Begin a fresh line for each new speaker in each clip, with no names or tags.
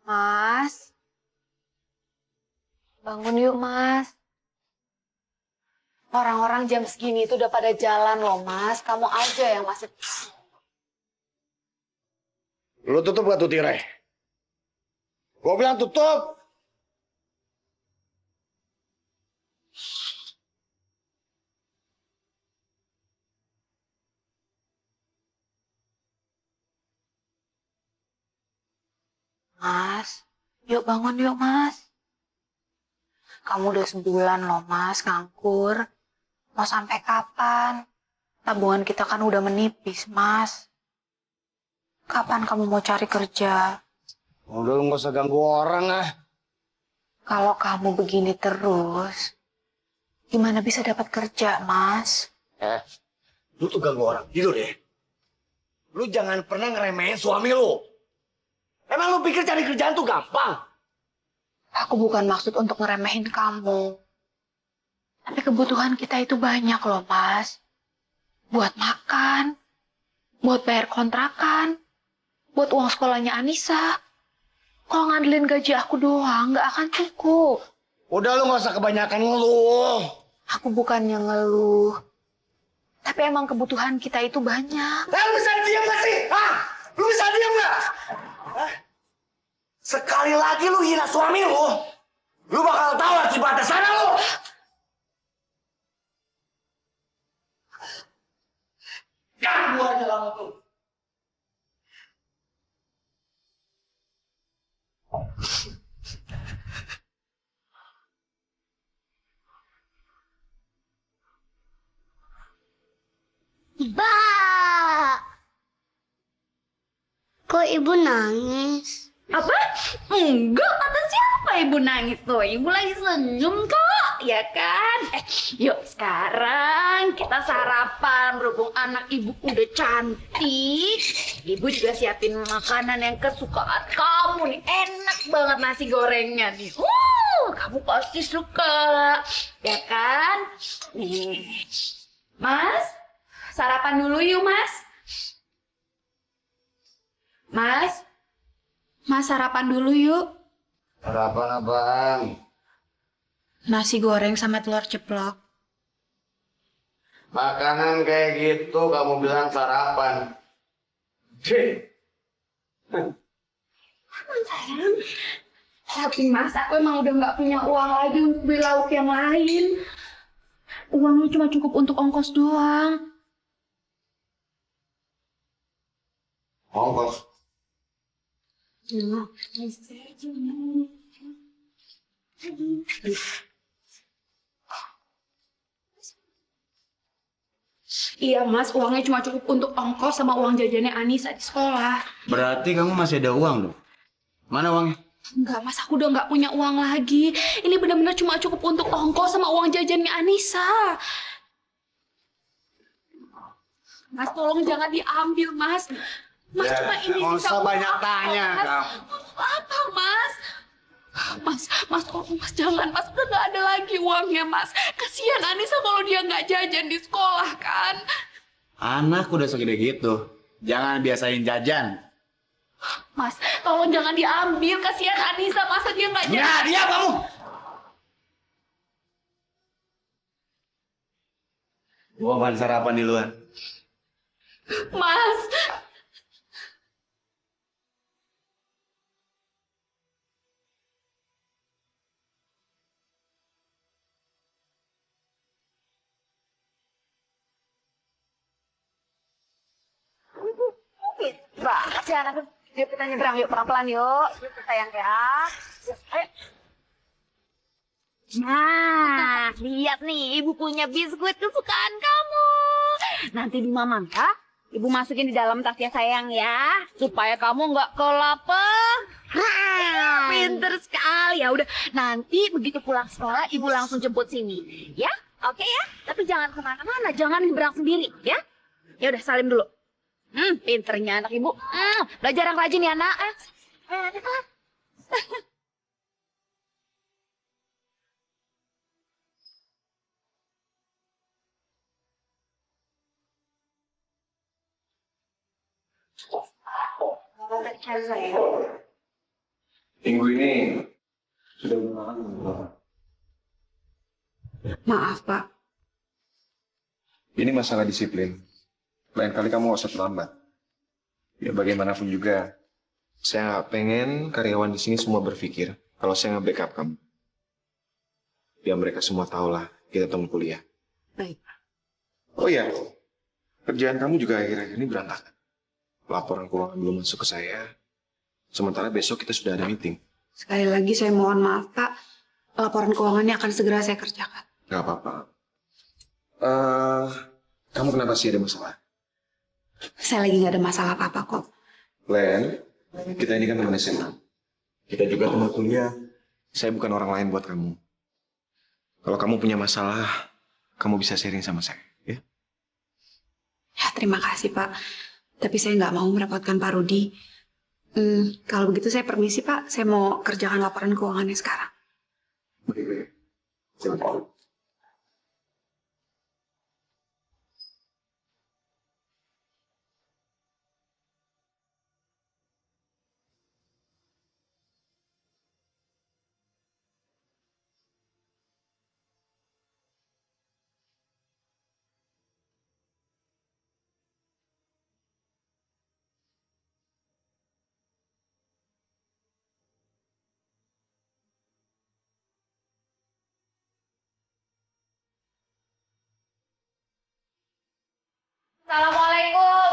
Mas, bangun yuk Mas. Orang-orang jam segini itu udah pada jalan loh Mas. Kamu aja yang masih...
Lu tutup gak tuh tirai? Gua bilang tutup.
Mas, yuk bangun yuk Mas. Kamu udah sebulan loh Mas nganggur. Mau sampai kapan? Tabungan kita kan udah menipis Mas. Kapan kamu mau cari kerja?
Udah lu gak usah ganggu orang ah.
Kalau kamu begini terus, gimana bisa dapat kerja Mas?
Lu tuh ganggu orang. Gitu deh. Lu jangan pernah ngeremehin suami lu. Emang lu pikir cari kerjaan tuh gampang?
Aku bukan maksud untuk ngeremehin kamu. Tapi kebutuhan kita itu banyak loh, Mas. Buat makan, buat bayar kontrakan, buat uang sekolahnya Anissa. Kalau ngandelin gaji aku doang, nggak akan cukup.
Udah lu gak usah kebanyakan ngeluh.
Aku bukannya ngeluh. Tapi emang kebutuhan kita itu banyak.
Lu bisa diam gak sih? Hah? Lu bisa diam gak? Sekali lagi lu hina suami lu bakal tahu akibatnya sana lu. Ganggu aja kamu tuh.
Ba, kok ibu nangis?
Apa? Enggak, kata siapa ibu nangis tuh? Ibu lagi senyum kok, ya kan? Yuk sekarang kita sarapan. Berhubung anak ibu udah cantik, ibu juga siapin makanan yang kesukaan kamu nih. Enak banget nasi gorengnya nih. Kamu pasti suka, ya kan? Nih, Mas, sarapan dulu yuk, Mas. Mas, sarapan dulu yuk.
Sarapan apaan?
Nasi goreng sama telur ceplok.
Makanan kayak gitu kamu bilang sarapan.
Sayang, tapi Mas, aku emang udah nggak punya uang lagi untuk beli lauk yang lain. Uangnya cuma cukup untuk ongkos doang.
Ongkos.
Iya Mas, uangnya cuma cukup untuk ongkos sama uang jajannya Anissa di sekolah.
Berarti kamu masih ada uang dong? Mana uangnya?
Enggak Mas, aku udah nggak punya uang lagi. Ini benar-benar cuma cukup untuk ongkos sama uang jajannya Anissa. Mas, tolong jangan diambil Mas. Mas,
Ya,
cuma ini
nggak
sisa
usah
uang
banyak
apa,
tanya,
Mas?
kamu.
Apa Mas? Mas, tolong Mas, jangan Mas, udah nggak ada lagi uangnya Mas. Kasihan Anissa kalau dia nggak jajan di sekolah kan.
Anak udah segede gitu. Jangan biasain jajan.
Mas, tolong jangan diambil, kasihan Anissa, masa dia nggak jajan.
Nah, diam kamu! Gua makan sarapan di luar.
Mas,
Banget sih anak. Yuk kita nyebrang yuk pelan-pelan yuk. Sayang ya. Ayo.
Nah, lihat nih, ibu punya biskuit kesukaan kamu. Nanti di Mamang ya, ibu masukin di dalam tasnya sayang ya, supaya kamu nggak kelaparan. Pinter sekali ya. Udah, nanti begitu pulang sekolah, ibu langsung jemput sini, ya? Oke ya? Tapi jangan kemana-mana, jangan nyebrang sendiri, ya? Ya udah, salim dulu. Pinternya anak ibu. Belajar yang rajin ya, nak.
Minggu ini sudah makan belum?
Maaf, Pak.
Ini masalah disiplin. Lain kali kamu gak usah terlambat. Ya bagaimanapun juga, saya nggak pengen karyawan di sini semua berpikir kalau saya nggak backup kamu. Biar mereka semua tahu lah kita teman kuliah.
Baik.
Oh iya, kerjaan kamu juga akhir-akhir ini berantakan. Laporan keuangan belum masuk ke saya. Sementara besok kita sudah ada meeting.
Sekali lagi saya mohon maaf, Pak. Laporan keuangannya akan segera saya kerjakan.
Gak apa-apa. Kamu kenapa sih ada masalah?
Saya lagi nggak ada masalah apa-apa kok.
Len, kita ini kan teman SMA. Kita juga teman kuliah. Saya bukan orang lain buat kamu. Kalau kamu punya masalah, kamu bisa sharing sama saya, ya?
Ya, terima kasih, Pak. Tapi saya nggak mau merepotkan Pak Rudi. Kalau begitu saya permisi, Pak. Saya mau kerjakan laporan keuangannya sekarang.
Baik-baik. Silakan.
Assalamualaikum.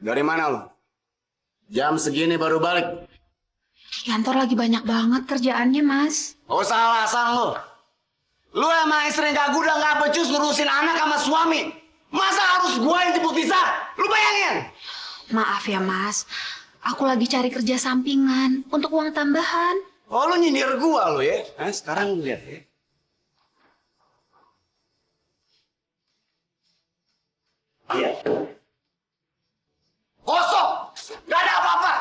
Dari mana lo? Jam segini baru balik.
Kantor lagi banyak banget kerjaannya, Mas.
Oh salah alasan lo. Lu emang istri gak gudang gak becus ngurusin anak sama suami. Masa harus gua yang jemput Lisa? Lu bayangin.
Maaf ya, Mas. Aku lagi cari kerja sampingan untuk uang tambahan.
Oh lu nyindir gua lu ya? Sekarang lihat ya. Iya. Kosong. Gak ada apa-apa.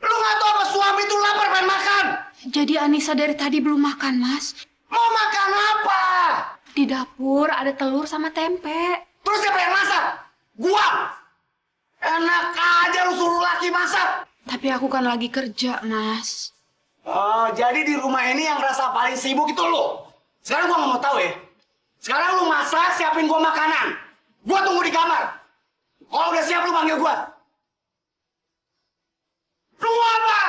Lu gak tau apa suami tuh lapar pengen makan.
Jadi Anissa dari tadi belum makan, Mas.
Mau makan apa?
Di dapur ada telur sama tempe.
Terus siapa yang masak? Gua. Enak aja lu suruh laki masak.
Tapi aku kan lagi kerja, Mas.
Oh, jadi di rumah ini yang rasa paling sibuk itu lu. Sekarang gua nggak mau tahu ya. Sekarang lu masak, siapin gua makanan. Gua tunggu di kamar. Kalau udah siap lu panggil gua. Tunggu apa?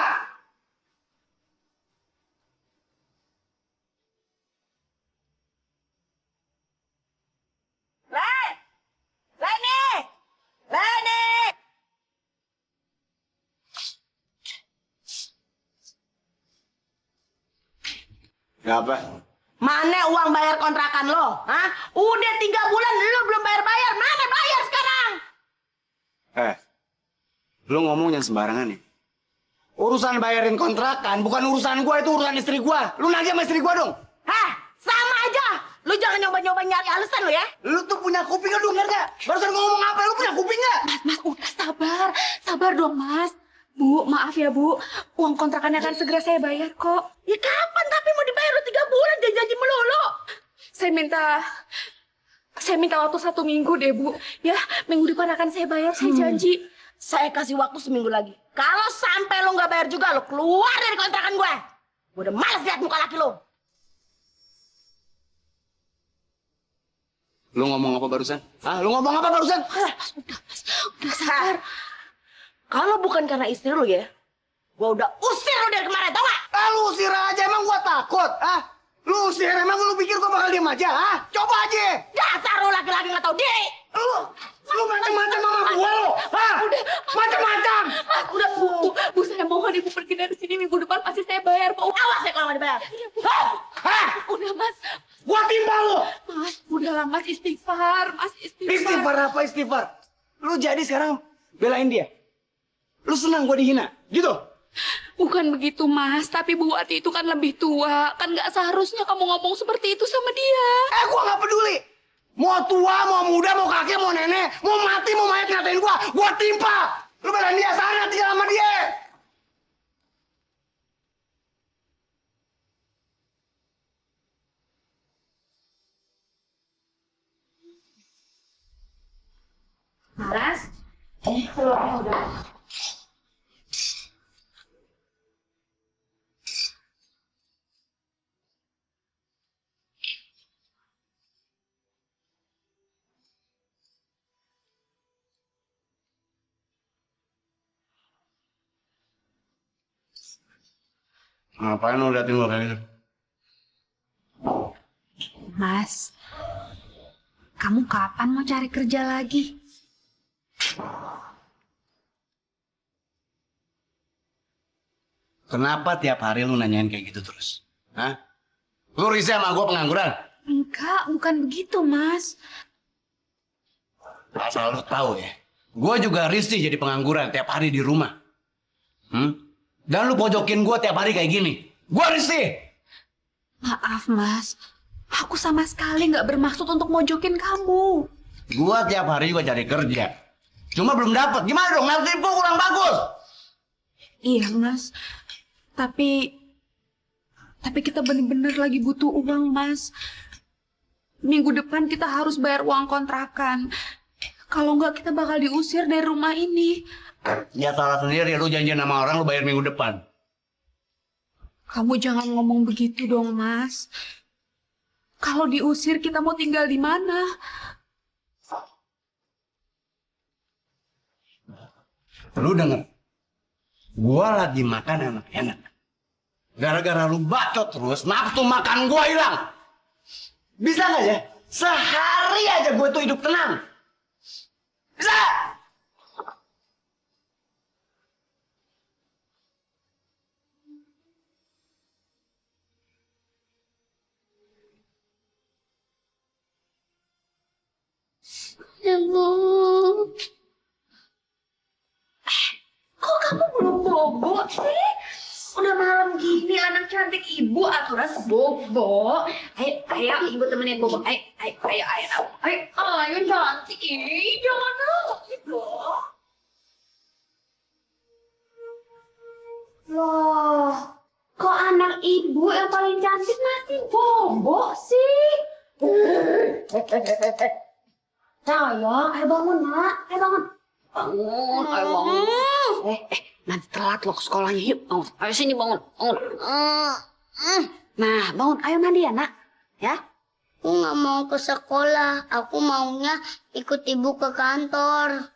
Leni! Leni!
Gak apa?
Mana uang bayar kontrakan lo? Hah? Udah 3 bulan lo belum bayar-bayar. Mana bayar sekarang?
Lu ngomong jangan sembarangan nih. Urusan bayarin kontrakan bukan urusan gua, itu urusan istri gua. Lu nagih sama istri gua dong.
Hah? Sama aja. Lu jangan nyoba-nyoba nyari alasan lo ya.
Lu tuh punya kuping lu denger gak? Barusan gua ngomong apa? Lu punya kuping gak?
Mas, udah sabar. Sabar dong, Mas. Bu, maaf ya, Bu. Uang kontrakannya akan segera saya bayar kok.
Ya kapan tapi mau dibayar lo 3 bulan janji melulu.
Saya minta waktu 1 minggu deh, Bu. Ya, minggu depan akan saya bayar, saya janji.
Saya kasih waktu 1 minggu lagi. Kalau sampai lo nggak bayar juga, lo keluar dari kontrakan gue. Gue udah males lihat muka laki lo.
Lu ngomong apa barusan? Lu ngomong apa barusan?
Udah sabar.
Kalau bukan karena istri lo ya, gue udah usir lo dari kemarin, tau gak?
Lu usir aja, emang gua takut, Lu usir, emang lu pikir gua bakal diem aja, Coba aja.
Dasar lo laki-laki nggak tahu diri.
Lu macam-macam sama gua lu, Macam-macam.
Udah, Bu, saya mohon Ibu pergi dari sini. Minggu depan pasti saya bayar, Bu.
Awas ya kalau nggak dibayar.
Udah, Mas.
Gua timpa lu.
Mas, udahlah, Mas. Istighfar, Mas.
Istighfar apa istighfar? Lu jadi sekarang belain dia? Lu senang gua dihina, gitu?
Bukan begitu, Mas. Tapi Bu Wati itu kan lebih tua. Kan nggak seharusnya kamu ngomong seperti itu sama dia.
Gua nggak peduli. Mau tua, mau muda, mau kakek, mau nenek, mau mati, mau mayat ngatain gua timpa. Lu belain dia, sana tinggal sama dia.
telurnya udah.
Ngapain lu liatin gua kayak gitu?
Mas, kamu kapan mau cari kerja lagi?
Kenapa tiap hari lu nanyain kayak gitu terus? Hah? Lu risih sama gua pengangguran?
Enggak, bukan begitu, Mas.
Asal lu tahu ya, gua juga risih jadi pengangguran tiap hari di rumah. Dan lu pojokin gua tiap hari kayak gini. Gua risih.
Maaf, Mas. Aku sama sekali nggak bermaksud untuk mojokin kamu.
Gua tiap hari juga cari kerja. Cuma belum dapet. Gimana dong? Nasib gua kurang bagus.
Iya, Mas. Tapi kita bener-bener lagi butuh uang, Mas. Minggu depan kita harus bayar uang kontrakan. Kalau nggak kita bakal diusir dari rumah ini.
Ya salah sendiri. Lu janjian sama orang lu bayar minggu depan.
Kamu jangan ngomong begitu dong, Mas. Kalau diusir kita mau tinggal di mana?
Lu denger. Gua lagi makan enak-enak. Gara-gara lu bacot terus, nafsu makan gua hilang. Bisa nggak ya? Sehari aja gue tuh hidup tenang. Bisa?
Ibu. Kok kamu belum bobo sih? Udah malam gini anak cantik ibu aturan bobo. Ayo ibu temenin bobo. Ayo cantik ini jangan nangis loh. Loh, kok anak ibu yang paling cantik masih bobo sih? Sayang, ayo bangun nak, ayo bangun. Ayo bangun. Nanti telat lo ke sekolahnya, yuk. Bangun. Ayo sini bangun, bangun. Nah, bangun. Ayo mandi ya, nak. Ya?
Aku nggak mau ke sekolah. Aku maunya ikut ibu ke kantor.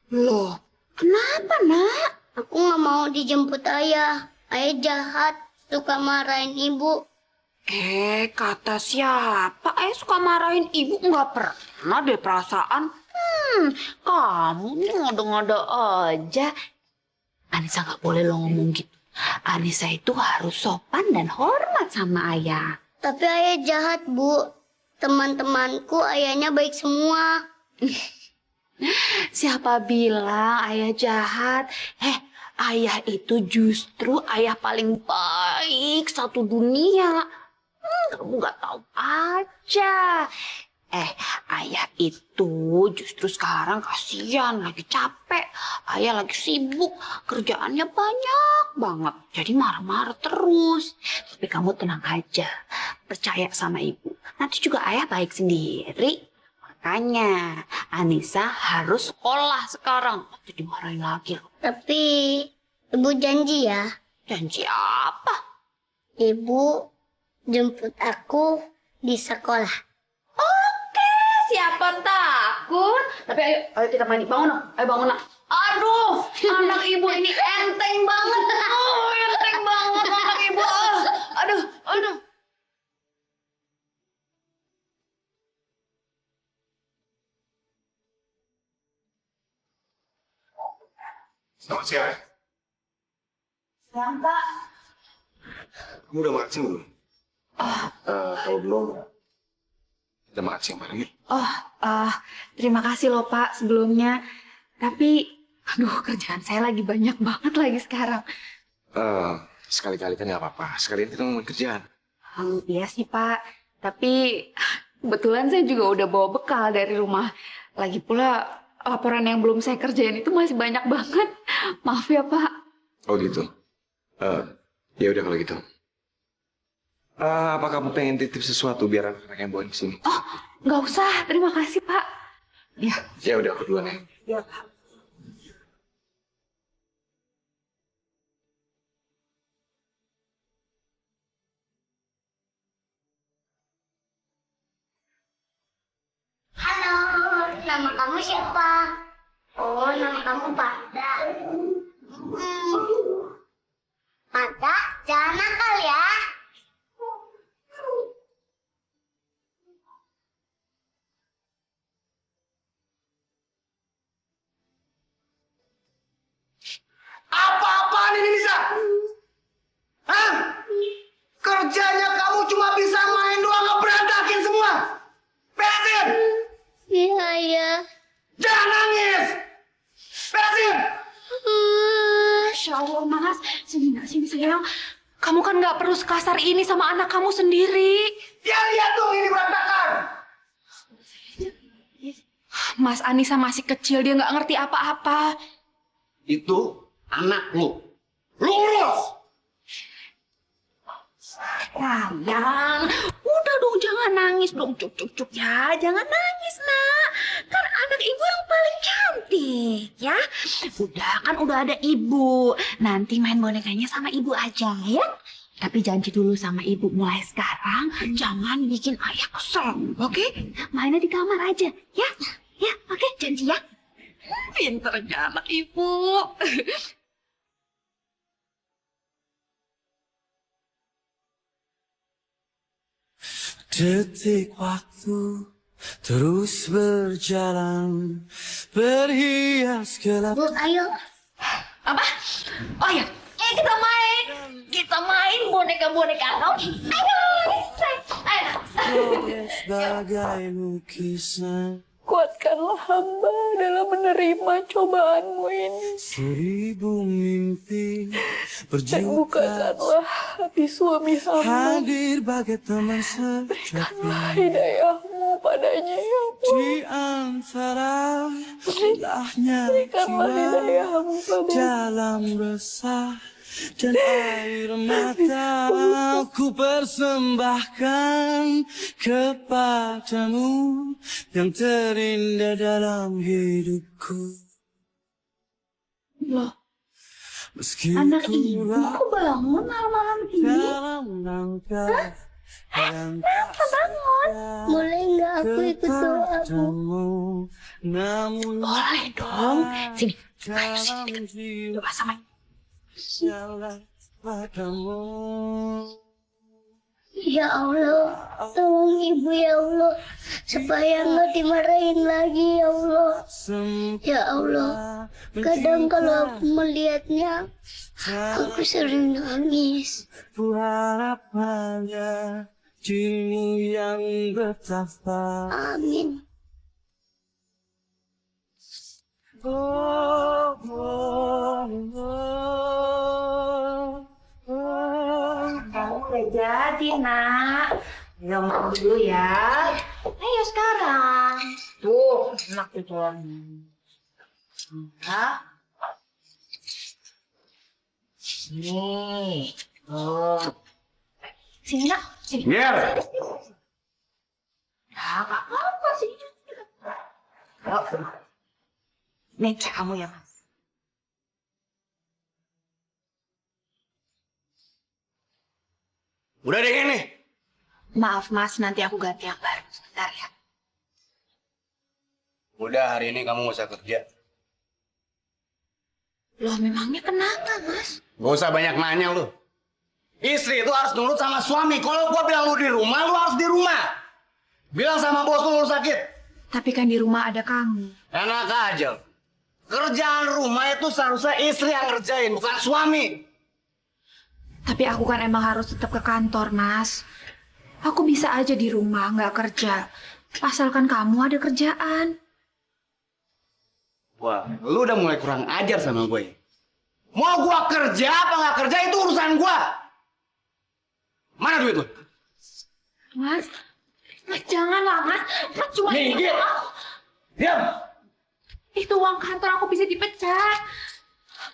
Loh, kenapa, nak?
Aku nggak mau dijemput ayah. Ayah jahat, suka marahin ibu.
Kata siapa? Suka marahin ibu nggak pernah deh perasaan. Kamu nih ngada-ngada aja. Anissa nggak boleh lo ngomong gitu. Anissa itu harus sopan dan hormat sama ayah.
Tapi ayah jahat, Bu. Teman-temanku ayahnya baik semua.
Siapa bilang ayah jahat? Ayah itu justru ayah paling baik satu dunia. Kamu nggak tahu aja. Ayah itu justru sekarang kasihan, lagi capek. Ayah lagi sibuk, kerjaannya banyak banget. Jadi marah-marah terus. Tapi kamu tenang aja, percaya sama ibu. Nanti juga ayah baik sendiri. Makanya Anissa harus sekolah sekarang. Nanti dimarahin lagi loh.
Tapi ibu janji ya.
Janji apa?
Ibu jemput aku di sekolah.
Siapa takut? Tapi ayo kita mandi. Bangun, nak. Ayo bangun, nak. Aduh, anak ibu ini enteng banget. Enteng banget anak ibu. Aduh.
Selamat siang.
Siang, Pak.
Kamu udah makan siang belum? Kalau belum, kita makan siang bareng yuk.
Terima kasih loh Pak sebelumnya. Tapi, kerjaan saya lagi banyak banget lagi sekarang.
Sekali-kali kan nggak apa-apa. Sekalian kita ngomongin kerjaan.
Iya sih Pak. Tapi kebetulan saya juga udah bawa bekal dari rumah. Lagi pula laporan yang belum saya kerjain itu masih banyak banget. Maaf ya Pak.
Oh gitu. Ya udah kalau gitu. Apa kamu pengen titip sesuatu biar anak-anak yang bawain kesini?
Nggak usah. Terima kasih Pak. Ya.
Ya udah aku duluan ya.
Iya Pak.
nama kamu siapa? Oh, nama kamu Pada. Pada, jangan nakal ya.
Apa-apaan ini Nisa? Hah? Kerjanya kamu cuma bisa main doang, ngeberantakin semua. Beresin!
Iya, ya.
Jangan nangis! Beresin!
Masya Allah, Mas. Sini sayang. Kamu kan nggak perlu sekasar ini sama anak kamu sendiri.
Ya lihat dong ini berantakan.
Mas Anissa masih kecil, dia nggak ngerti apa-apa.
Itu anak lu. Lu urus!
Sayang, udah dong jangan nangis dong, cuk ya, jangan nangis nak. Kan anak ibu yang paling cantik ya. Udah ada ibu. Nanti main bonekanya sama ibu aja ya. Tapi janji dulu sama ibu mulai sekarang jangan bikin ayah kesel, oke? Mainnya di kamar aja ya. Ya, oke, janji ya. Pinternya anak ibu.
Detik waktu terus berjalan, berhias gelap.
Bu, ayo.
Apa? Oh ya, kita main boneka-boneka. Ayo.
Sebagai lukisan,
Kuatkanlah hamba dalam menerima cobaanmu ini.
1000 mimpi
Dan
berjuta
bukakanlah hati suami hamba.
hadir bagai teman sejati
Berikanlah hidayahmu padanya ya Allah.
di antara indahnya
Berikanlah
jiwa
hidayahmu padanya.
dalam resah dan air mata ku persembahkan kepadamu yang terindah dalam hidupku.
Loh,
Meski
anak
ku
ibu kok bangun malam-malam ini?
dalam rangka dan
Boleh nggak aku ikut doa, Bu?
namun
Boleh dong. Sini,
dalam
doa sama ibu.
jalan padamu.
Ya Allah, tolong ibu ya Allah, supaya nggak dimarahin lagi ya Allah. Ya Allah, kadang kalau aku melihatnya, aku sering nangis.
Ku harap hanya dirimu yang betapa.
Amin.
Oh, oh, oh.
Kamu udah jadi, nak. Ayo makan dulu ya. Ayo sekarang. Tuh, enak itu. Hah? Nih. Oh. Sini, nak. Sini.
Biar.
Nah, nggak apa-apa sih. Yuk. Nih, kamu ya, Mas.
Udah deh ini.
Maaf, Mas. Nanti aku ganti yang baru. Sebentar ya.
Udah hari ini kamu gak usah kerja.
Loh, memangnya kenapa, Mas?
Gak usah banyak nanya lu. Istri itu harus nurut sama suami. Kalau gua bilang lu di rumah, lu harus di rumah. Bilang sama bos lu sakit.
Tapi kan di rumah ada kamu.
Enak aja. Kerjaan rumah itu seharusnya istri yang ngerjain, bukan suami.
Tapi aku kan emang harus tetap ke kantor, Mas. Aku bisa aja di rumah, nggak kerja. Asalkan kamu ada kerjaan.
Wah, lu udah mulai kurang ajar sama gue. Mau gua kerja apa nggak kerja itu urusan gua. Mana duit lu?
Mas, Mas janganlah, Mas. Mas cuma
Minggir. Diam.
itu uang kantor aku bisa dipecat.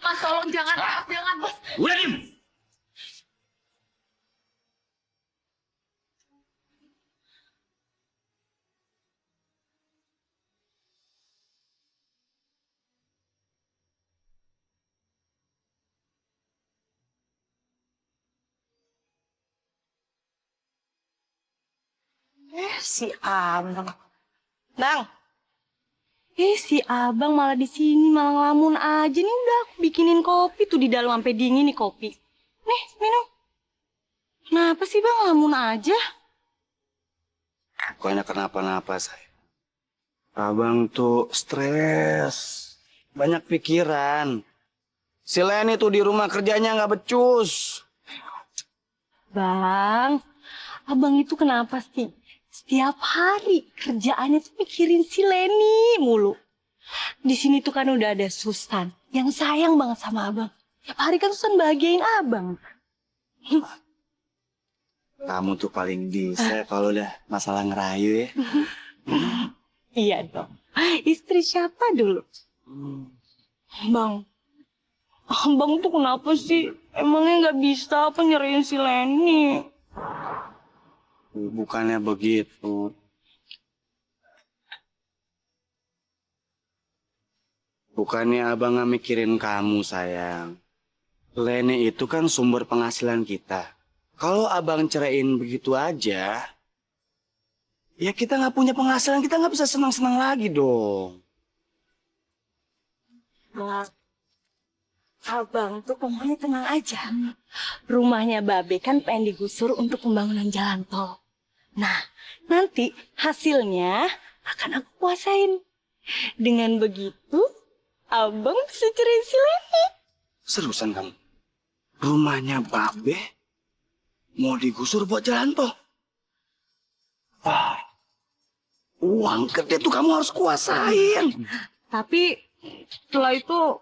Mas tolong jangan, Mas, jangan, Mas.
Udah diem.
Si Abang. Nang, Si abang malah di sini malah ngelamun aja nih. Udah aku bikinin kopi tuh di dalam sampai dingin nih kopi. Nih, minum. Kenapa sih bang ngelamun aja?
Bukannya kenapa-napa, saya. Abang tuh stres. Banyak pikiran. Si Leni tuh di rumah kerjanya nggak becus.
Bang, abang itu kenapa sih? Setiap hari kerjaannya tuh mikirin si Leni mulu. Di sini tuh kan udah ada Susan yang sayang banget sama abang. Tiap hari kan Susan bahagiain abang.
Kamu tuh paling bisa kalau udah masalah ngerayu ya.
Iya dong. Istri siapa dulu? Bang, abang tuh kenapa sih? Emangnya nggak bisa apa nyerahin si Leni?
Bukannya begitu. Bukannya abang nggak mikirin kamu, sayang. Leni itu kan sumber penghasilan kita. Kalau abang ceraiin begitu aja, ya kita nggak punya penghasilan, kita nggak bisa senang-senang lagi dong.
Bang, abang tuh pokoknya tenang aja. Rumahnya Babe kan pengen digusur untuk pembangunan jalan tol. Nah, nanti hasilnya akan aku kuasain. Dengan begitu, abang bisa cerai si Leni.
Seriusan kamu? Rumahnya Babe mau digusur buat jalan tol? Wah, uang gede tuh kamu harus kuasain.
Tapi setelah itu,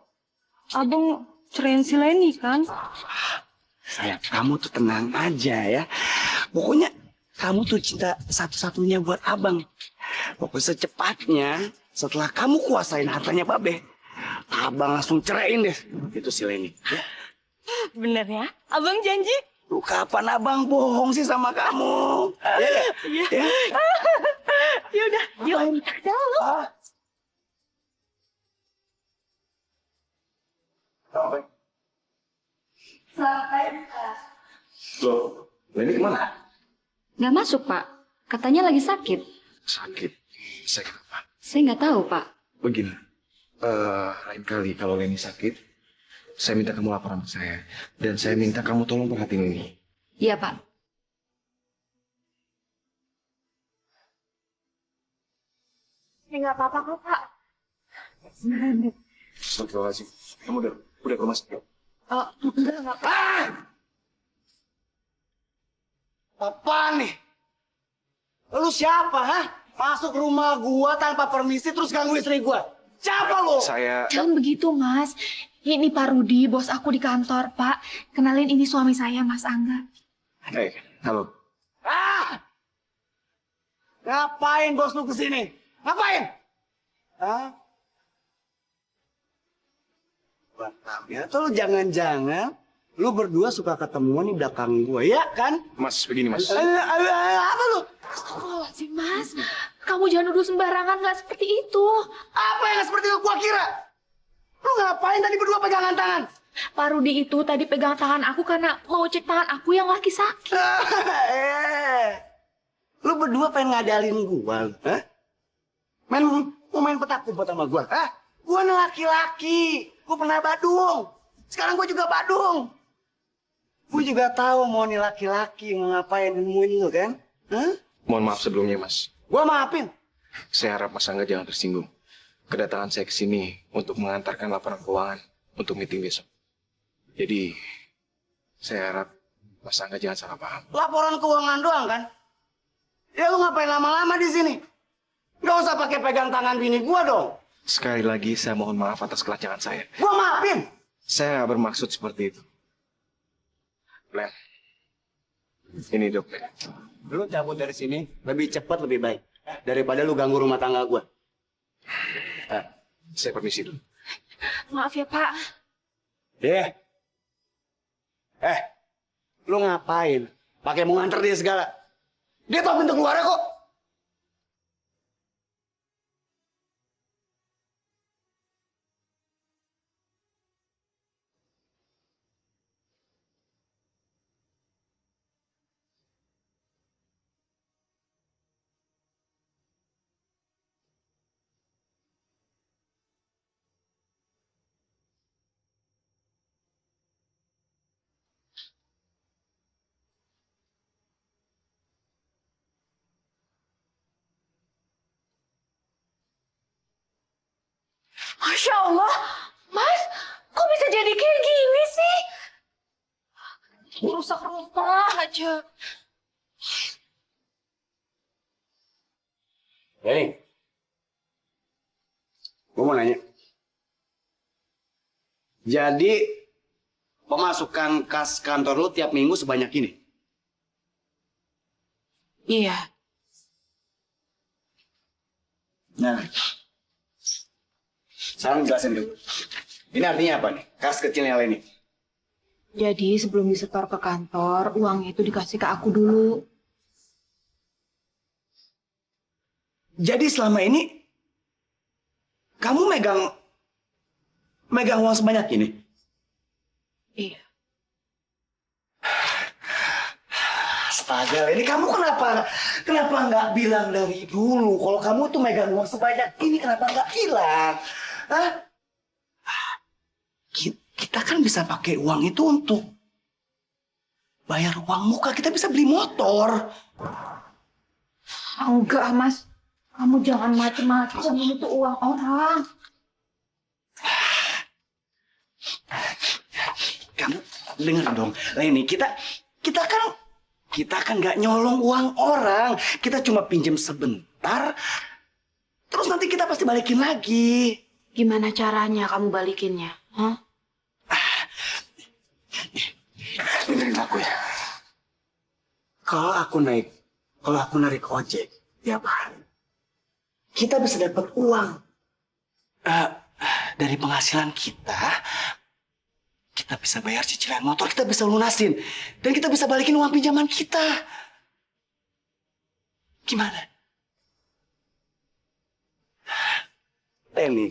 abang ceraiin si Leni kan?
Sayang, kamu tuh tenang aja ya. Pokoknya kamu tuh cinta satu-satunya buat abang. Pokoknya secepatnya setelah kamu kuasain hartanya Babe, abang langsung ceraiin deh itu si Leni. Ya?
Bener ya? Abang janji?
Lu kapan abang bohong sih sama kamu? Iya.
Iya. Ya udah, yuk kita ke dalam.
Loh, Leni kemana?
Nggak masuk, Pak. Katanya lagi sakit.
Sakit. Sakit apa?
Saya nggak tahu, Pak.
Begini, lain kali kalau Leni sakit, saya minta kamu laporan ke saya. Dan saya minta kamu tolong perhatiin ini.
Iya, Pak.
Ya nggak apa-apa kok, Pak.
Astagfirullahaladzim. Kamu udah ke rumah sakit?
Oh, enggak apa.
Apaan nih? Lu siapa, hah? Masuk rumah gua tanpa permisi terus ganggu istri gua. Siapa lu?
Saya...
Jangan begitu, Mas. Ini Pak Rudi, bos aku di kantor, Pak. Kenalin ini suami saya, Mas Angga.
Hei, halo.
Ah! Ngapain bos lu kesini? Ngapain? Hah? Ya tuh lu jangan-jangan lu berdua suka ketemuan di belakang gua, ya kan?
Mas, begini mas.
Apa lu?
Sih, Mas. Kamu jangan nuduh sembarangan, nggak seperti itu.
Apa yang seperti itu gua kira? Lu ngapain tadi berdua pegangan tangan?
Pak Rudi itu tadi pegang tangan aku karena mau cek tangan aku yang lagi sakit.
Lu berdua pengen ngadalin gua, hah? Mau main petak umpet sama gua, hah? Gua nih laki-laki, gua pernah badung. Sekarang gua juga badung. Gua juga tahu mau nih laki-laki mau ngapain nemuin lu kan? Hah?
Mohon maaf sebelumnya mas.
Gua maafin.
Saya harap mas Angga jangan tersinggung. Kedatangan saya ke sini untuk mengantarkan laporan keuangan untuk meeting besok. Jadi, saya harap mas Angga jangan salah paham.
Laporan keuangan doang kan? Ya lu ngapain lama-lama di sini? Gak usah pakai pegang tangan bini gua dong.
Sekali lagi saya mohon maaf atas kelacakan saya.
Gua maafin.
Saya nggak bermaksud seperti itu. Len, ini dokter.
Lu cabut dari sini lebih cepat lebih baik daripada lu ganggu rumah tangga gua.
Saya permisi dulu.
Maaf ya, Pak.
Lu ngapain? Pakai mau nganter dia segala. Dia tahu pintu keluarnya kok.
Masya Allah, Mas, kok bisa jadi kayak gini sih? Rusak rumah aja.
Hei, gue mau nanya. Jadi pemasukan kas kantor lu tiap minggu sebanyak ini?
Iya.
Nah, sekarang jelasin dulu. Ini artinya apa nih? Kas kecilnya ini.
Jadi sebelum disetor ke kantor, uang itu dikasih ke aku dulu.
Jadi selama ini kamu megang uang sebanyak ini?
Iya.
Astaga, ini kamu kenapa nggak bilang dari dulu kalau kamu tuh megang uang sebanyak ini, kenapa nggak bilang? Hah? Kita kan bisa pakai uang itu untuk bayar uang muka, kita bisa beli motor.
Enggak, Mas. Kamu jangan macem-macem, ini tuh uang orang.
Kamu dengar dong, Leni, kita kan nggak nyolong uang orang, kita cuma pinjam sebentar, terus nanti kita pasti balikin lagi.
Gimana caranya kamu balikinnya? Hah?
Dengerin aku ya. Kalau aku narik ojek tiap hari, kita bisa dapat uang. Dari penghasilan kita bisa bayar cicilan motor, kita bisa lunasin, dan kita bisa balikin uang pinjaman kita. Gimana? Leni,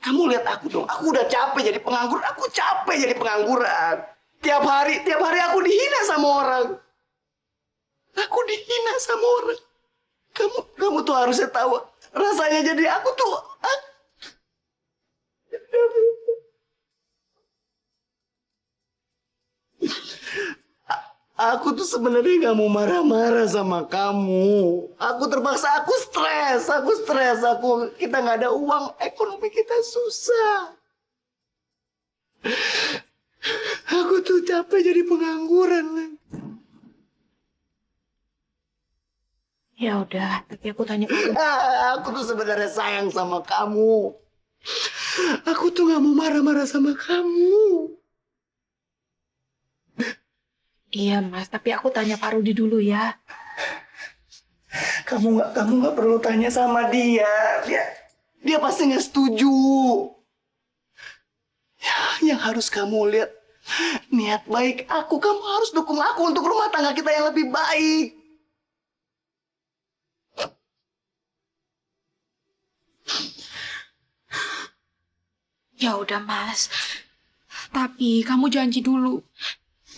kamu lihat aku dong. Aku udah capek jadi pengangguran. Aku capek jadi pengangguran. Tiap hari aku dihina sama orang. Aku dihina sama orang. Kamu tuh harusnya tahu rasanya jadi aku tuh. Aku tuh sebenarnya nggak mau marah-marah sama kamu. Aku terpaksa, aku stres. Kita nggak ada uang, ekonomi kita susah. Aku tuh capek jadi pengangguran.
Ya udah, tapi aku tanya kamu.
Aku tuh sebenarnya sayang sama kamu. Aku tuh nggak mau marah-marah sama kamu.
Iya, Mas, tapi aku tanya Pak Rudi dulu ya.
Kamu nggak perlu tanya sama dia. Dia pasti nggak setuju. Ya, yang harus kamu lihat niat baik aku. Kamu harus dukung aku untuk rumah tangga kita yang lebih baik.
Ya udah, Mas. Tapi kamu janji dulu.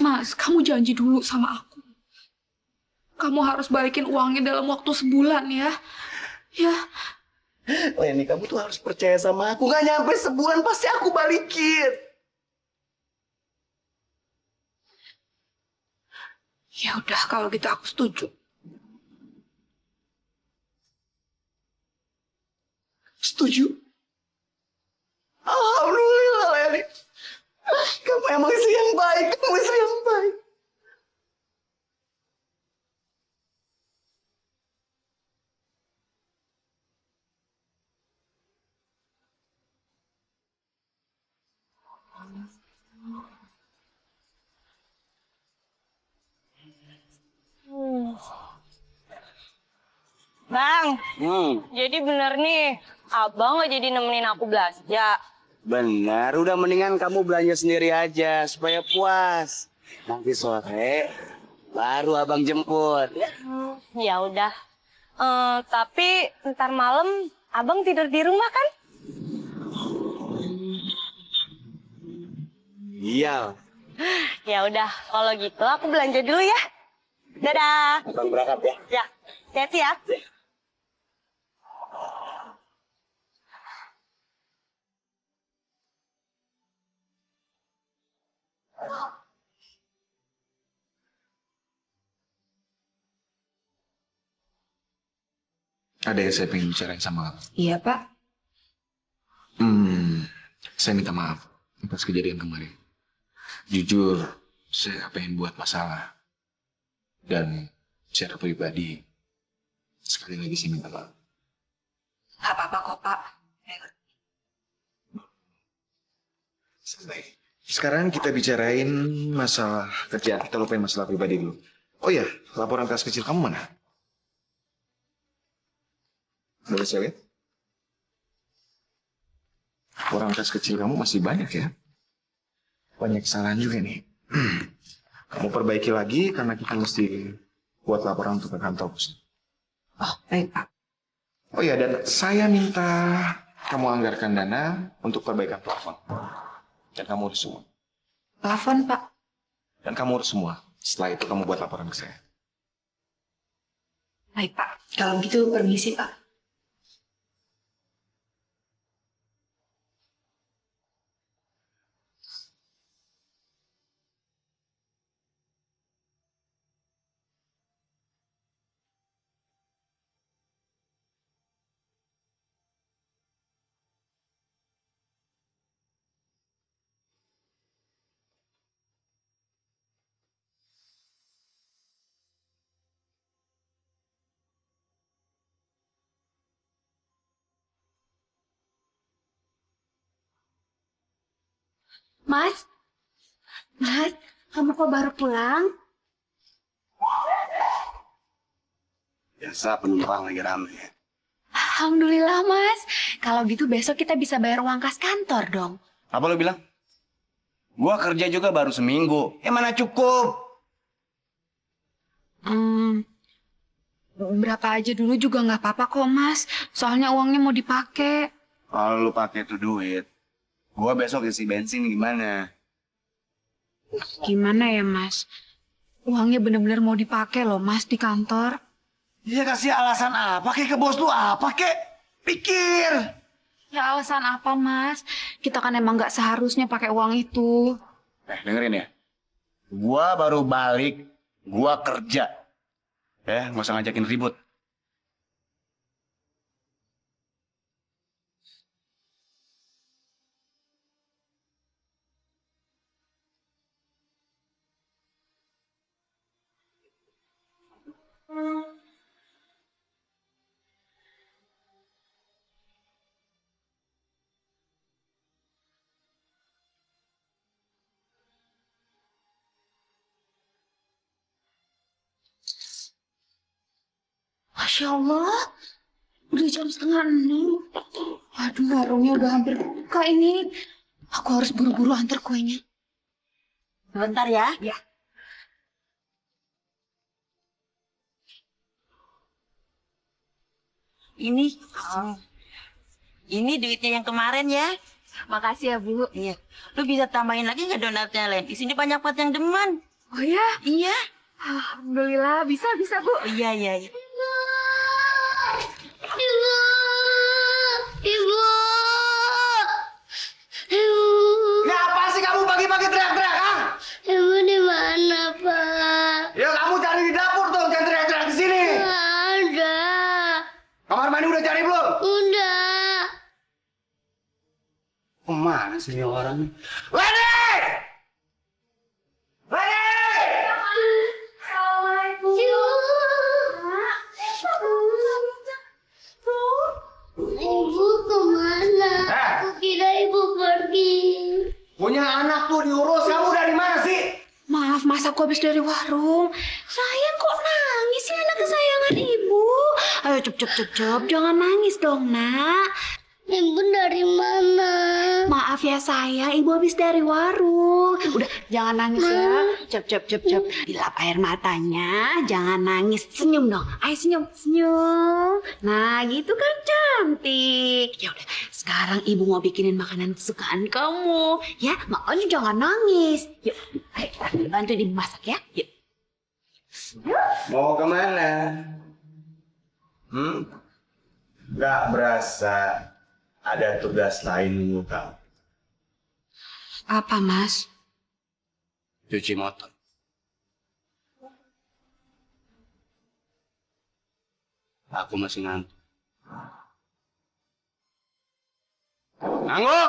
Mas, kamu janji dulu sama aku. Kamu harus balikin uangnya dalam waktu sebulan ya. Ya.
Leni, kamu tuh harus percaya sama aku. Gak nyampe sebulan pasti aku balikin.
Ya udah, kalau gitu aku setuju.
Setuju? Alhamdulillah, Leni. Kamu emang istri yang baik. Kamu istri yang baik.
Bang, jadi bener nih, abang nggak jadi nemenin aku belanja.
Benar, udah mendingan kamu belanja sendiri aja supaya puas. Nanti sore baru abang jemput.
Ya udah. Tapi ntar malam abang tidur di rumah kan?
Iya.
Ya udah, kalau gitu aku belanja dulu ya. Dadah.
Abang berangkat ya.
Ya, hati-hati ya.
Ada yang saya pengen bicarain sama kamu.
Iya, Pak.
Saya minta maaf atas kejadian kemarin. Jujur, saya pengen buat masalah. Dan secara pribadi, sekali lagi saya minta maaf.
Gak apa-apa kok, Pak.
Santai. Sekarang kita bicarain masalah kerjaan. Kita lupain masalah pribadi dulu. Oh iya, laporan tes kecil kamu mana? Boleh saya lihat? Laporan tes kecil kamu masih banyak ya? Banyak kesalahan juga nih. Kamu perbaiki lagi karena kita mesti buat laporan untuk ke kantor pusat.
Oh, baik, Pak.
Oh iya, dan saya minta kamu anggarkan dana untuk perbaikan plafon. Dan kamu urus semua.
Plafon, Pak.
Dan kamu urus semua. Setelah itu kamu buat laporan ke saya.
Baik, Pak. Kalau gitu, permisi, Pak.
Mas, Mas, kamu kok baru pulang?
Biasa penumpang lagi rame.
Alhamdulillah, Mas. Kalau gitu besok kita bisa bayar uang kas kantor dong.
Apa lo bilang? Gua kerja juga baru seminggu. Ya mana cukup?
Berapa aja dulu juga nggak apa-apa kok, Mas. Soalnya uangnya mau dipakai.
Kalau lu pakai tuh duit, gua besok isi bensin gimana?
Gimana ya, Mas? Uangnya bener-bener mau dipakai loh, Mas, di kantor.
Dia kasih alasan apa kek ke bos lu apa kek? Pikir.
Ya alasan apa, Mas? Kita kan emang nggak seharusnya pakai uang itu.
Dengerin ya. Gua baru balik, gua kerja. Nggak usah ngajakin ribut.
Masya Allah, udah jam 5:30. Aduh, warungnya udah hampir buka ini. Aku harus buru-buru antar kuenya.
Bentar ya.
Ya.
Ini, ini duitnya yang kemarin ya.
Makasih ya, Bu.
Iya. Lu bisa tambahin lagi nggak donatnya, Len? Di sini banyak banget yang demen.
Oh ya?
Iya.
Alhamdulillah, bisa, Bu.
Oh, iya, iya, iya.
Ibu, ibu, ibu,
Ya apa sih kamu pagi-pagi teriak-teriak, ah?
ibu di mana, Pak?
Ya kamu cari di dapur tuh, jangan teriak-teriak di sini.
Nggak ada.
Kamar mandi udah cari belum?
Udah.
Mana sih ini orang? Leni! Leni!
Ibu kemana? Aku kira ibu pergi.
Punya anak tuh diurus, kamu dari mana sih?
Maaf, Mas, aku habis dari warung. Sayang, kok nangis sih anak kesayangan ibu? Ayo, cep, jangan nangis dong, nak.
Ibu dari mana?
Maaf ya sayang, ibu habis dari warung. Udah, jangan nangis ya. Cep. Dilap air matanya, jangan nangis. Senyum dong. Ayo senyum. Nah, gitu kan cantik. Ya udah, sekarang ibu mau bikinin makanan kesukaan kamu. Ya, makanya jangan nangis. Yuk, ayo bantu ibu masak ya. Yuk.
Mau kemana? Gak berasa ada tugas lain minggu kamu.
Apa, Mas?
Cuci motor. Aku masih ngantuk. Anggo!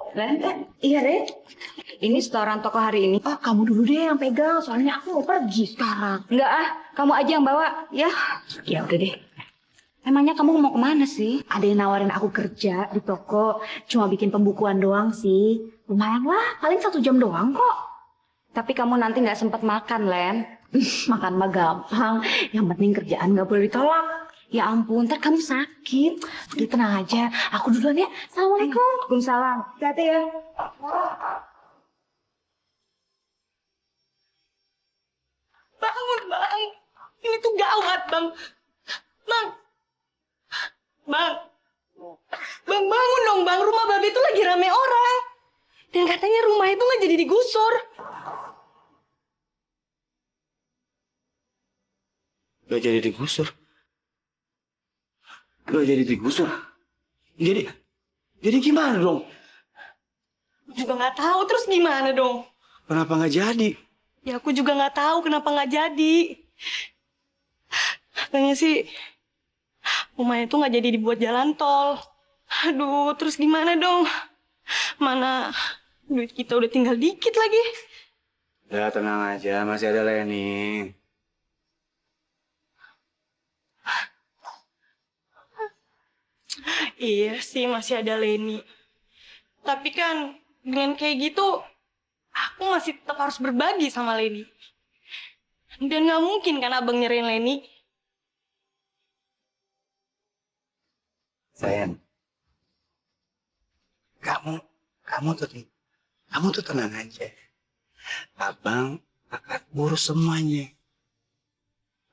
Ren, iya Ren. Ini setoran toko hari ini.
Oh, kamu dulu deh yang pegang, soalnya aku mau pergi sekarang.
Enggak ah, kamu aja yang bawa ya. Ya udah deh. Emangnya kamu mau kemana sih?
Ada yang nawarin aku kerja di toko, cuma bikin pembukuan doang sih. Lumayan lah, paling 1 jam doang kok.
Tapi kamu nanti nggak sempat makan, Len.
Makan mah gampang, yang penting kerjaan gak boleh ditolak.
Ya ampun, ntar kamu sakit.
Udah tenang aja, aku duluan ya. Assalamualaikum.
Waalaikumsalam. Hati-hati ya.
Bangun, Bang. Ini tuh gawat, Bang. Bang. Bang. Bang, bangun dong, Bang. Rumah Babe itu lagi rame orang. Dan katanya rumah itu nggak jadi digusur.
Gak jadi digusur. Gak jadi digusur. Jadi gimana dong?
Juga nggak tahu, terus gimana dong?
Kenapa nggak jadi?
Ya aku juga nggak tahu kenapa nggak jadi. Katanya sih rumah itu nggak jadi dibuat jalan tol. Aduh, terus gimana dong? Mana duit kita udah tinggal dikit lagi.
Ya tenang aja, masih ada Leni.
Iya sih masih ada Leni. Tapi kan dengan kayak gitu aku masih tetap harus berbagi sama Leni. Dan nggak mungkin kan abang nyerahin Leni.
Sayang, kamu tuh tenang aja. Abang akan urus semuanya.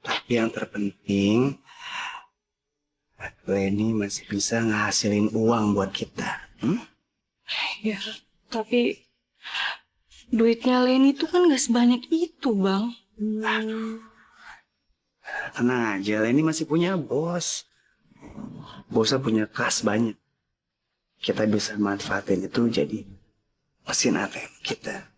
Tapi yang terpenting, Leni masih bisa ngasilin uang buat kita.
Ya, tapi duitnya Leni tuh kan nggak sebanyak itu, Bang.
Tenang aja, Leni masih punya bos. Bosnya punya kas banyak. Kita bisa manfaatin itu jadi mesin ATM kita.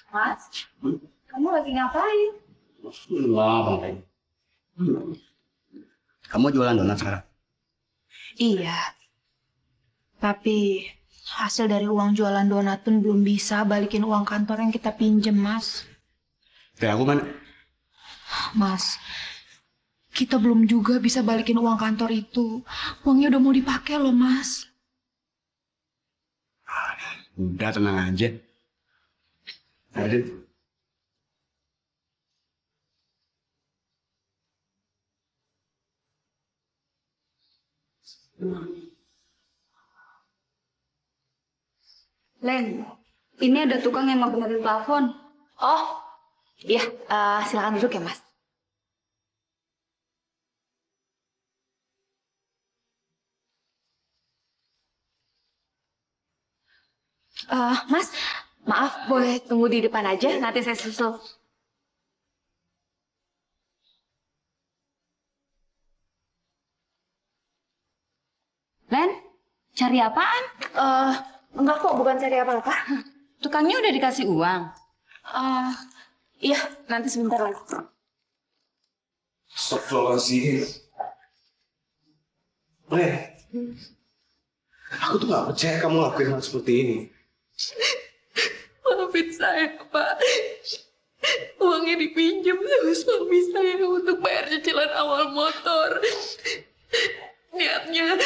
Mas, kamu lagi ngapain?
Kamu jualan donat sekarang?
Iya, tapi hasil dari uang jualan donat pun belum bisa balikin uang kantor yang kita pinjem, Mas.
Kayak aku mana?
Mas, kita belum juga bisa balikin uang kantor itu. Uangnya udah mau dipakai loh, Mas.
Udah tenang aja. Ada.
Len, ini ada tukang yang mau benerin plafon.
Oh, iya, silakan duduk ya, Mas. Mas, maaf, boleh tunggu di depan aja, nanti saya susul.
Len, cari apaan?
Enggak kok, bukan cari apa-apa.
Tukangnya udah dikasih uang.
Iya, nanti sebentar lagi.
Astagfirullahaladzim. Aku tuh gak percaya kamu ngelakuin hal seperti ini.
Maafin saya, Pak. Uangnya dipinjam sama suami saya untuk bayar cicilan awal motor. Niatnya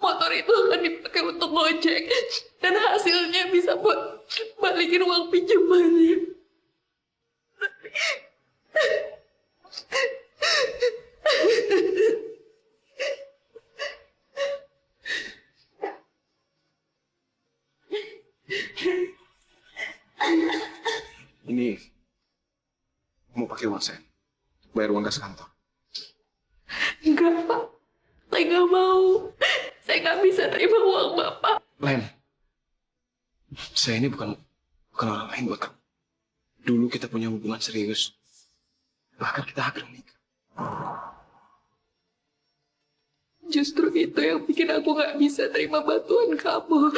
motor itu akan dipakai untuk ngojek dan hasilnya bisa buat balikin uang pinjamannya.
Ini mau pakai uang saya, bayar uang gas kantor.
Enggak, Pak. Saya nggak mau. Saya nggak bisa terima uang Bapak.
Len, saya ini bukan orang lain buat kamu. Dulu kita punya hubungan serius, bahkan kita hampir menikah.
Justru itu yang bikin aku nggak bisa terima bantuan kamu.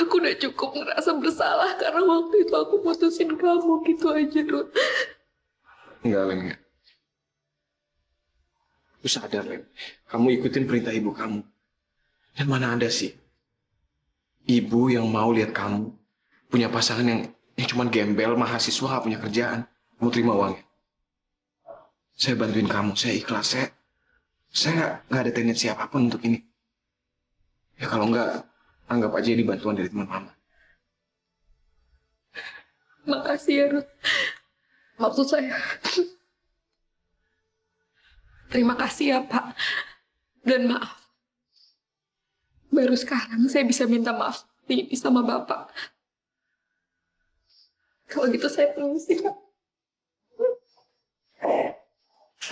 Aku udah cukup ngerasa bersalah karena waktu itu aku putusin kamu gitu aja, Dut.
Enggak, Len, enggak. Lu sadar, Len. Kamu ikutin perintah ibu kamu. Dan mana ada sih ibu yang mau lihat kamu punya pasangan yang cuma gembel, mahasiswa, gak punya kerjaan. Kamu terima uangnya. Saya bantuin kamu, saya ikhlas. Saya nggak ada tendensi apapun untuk ini. Ya kalau enggak, anggap aja ini bantuan dari teman mama.
Makasih ya, Ruth. Maksud saya, terima kasih ya, Pak. Dan maaf. Baru sekarang saya bisa minta maaf ini sama Bapak. Kalau gitu saya permisi, Pak.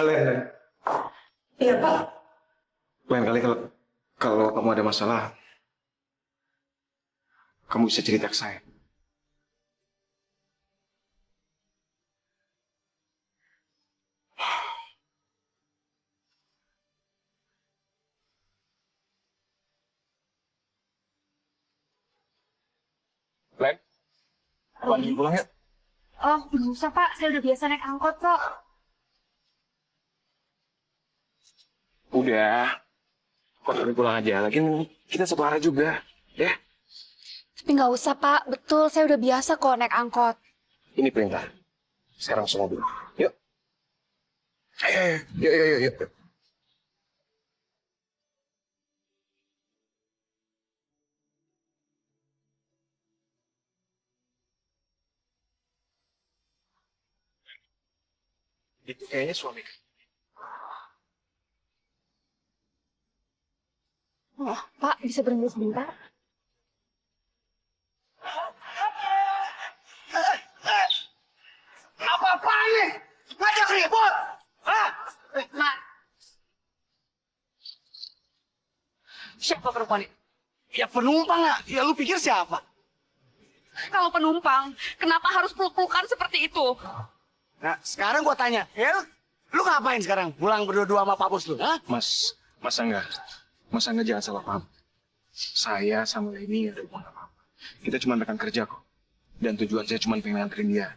Len.
Iya, Pak.
Lain kali kalau kamu ada masalah, kamu bisa cerita ke saya. Len, pagi pulang ya?
Oh, nggak usah Pak. Saya udah biasa naik angkot kok.
Udah, kok udah pulang aja. Lagian kita satu arah juga, ya?
Tapi nggak usah, Pak. Betul, saya udah biasa kok naik angkot.
Ini perintah. Sekarang langsung mobil. Yuk. Ayo. Yuk. Itu kayaknya suami.
Oh, Pak, bisa berhenti sebentar?
Apa-apaan nih? Ngajak ribut? Hah?
Mak. Siapa perempuan itu?
Ya penumpang ya. Ya lu pikir siapa?
Kalau penumpang, kenapa harus peluk-pelukan seperti itu?
Nah, sekarang gua tanya, lu ngapain sekarang? Pulang berdua-dua sama Pak Bos lu, hah?
Mas, masa enggak jangan salah paham. Saya sama Leni ada hubungan apa-apa. Kita cuma rekan kerja kok. Dan tujuan saya cuma pengen nganterin dia.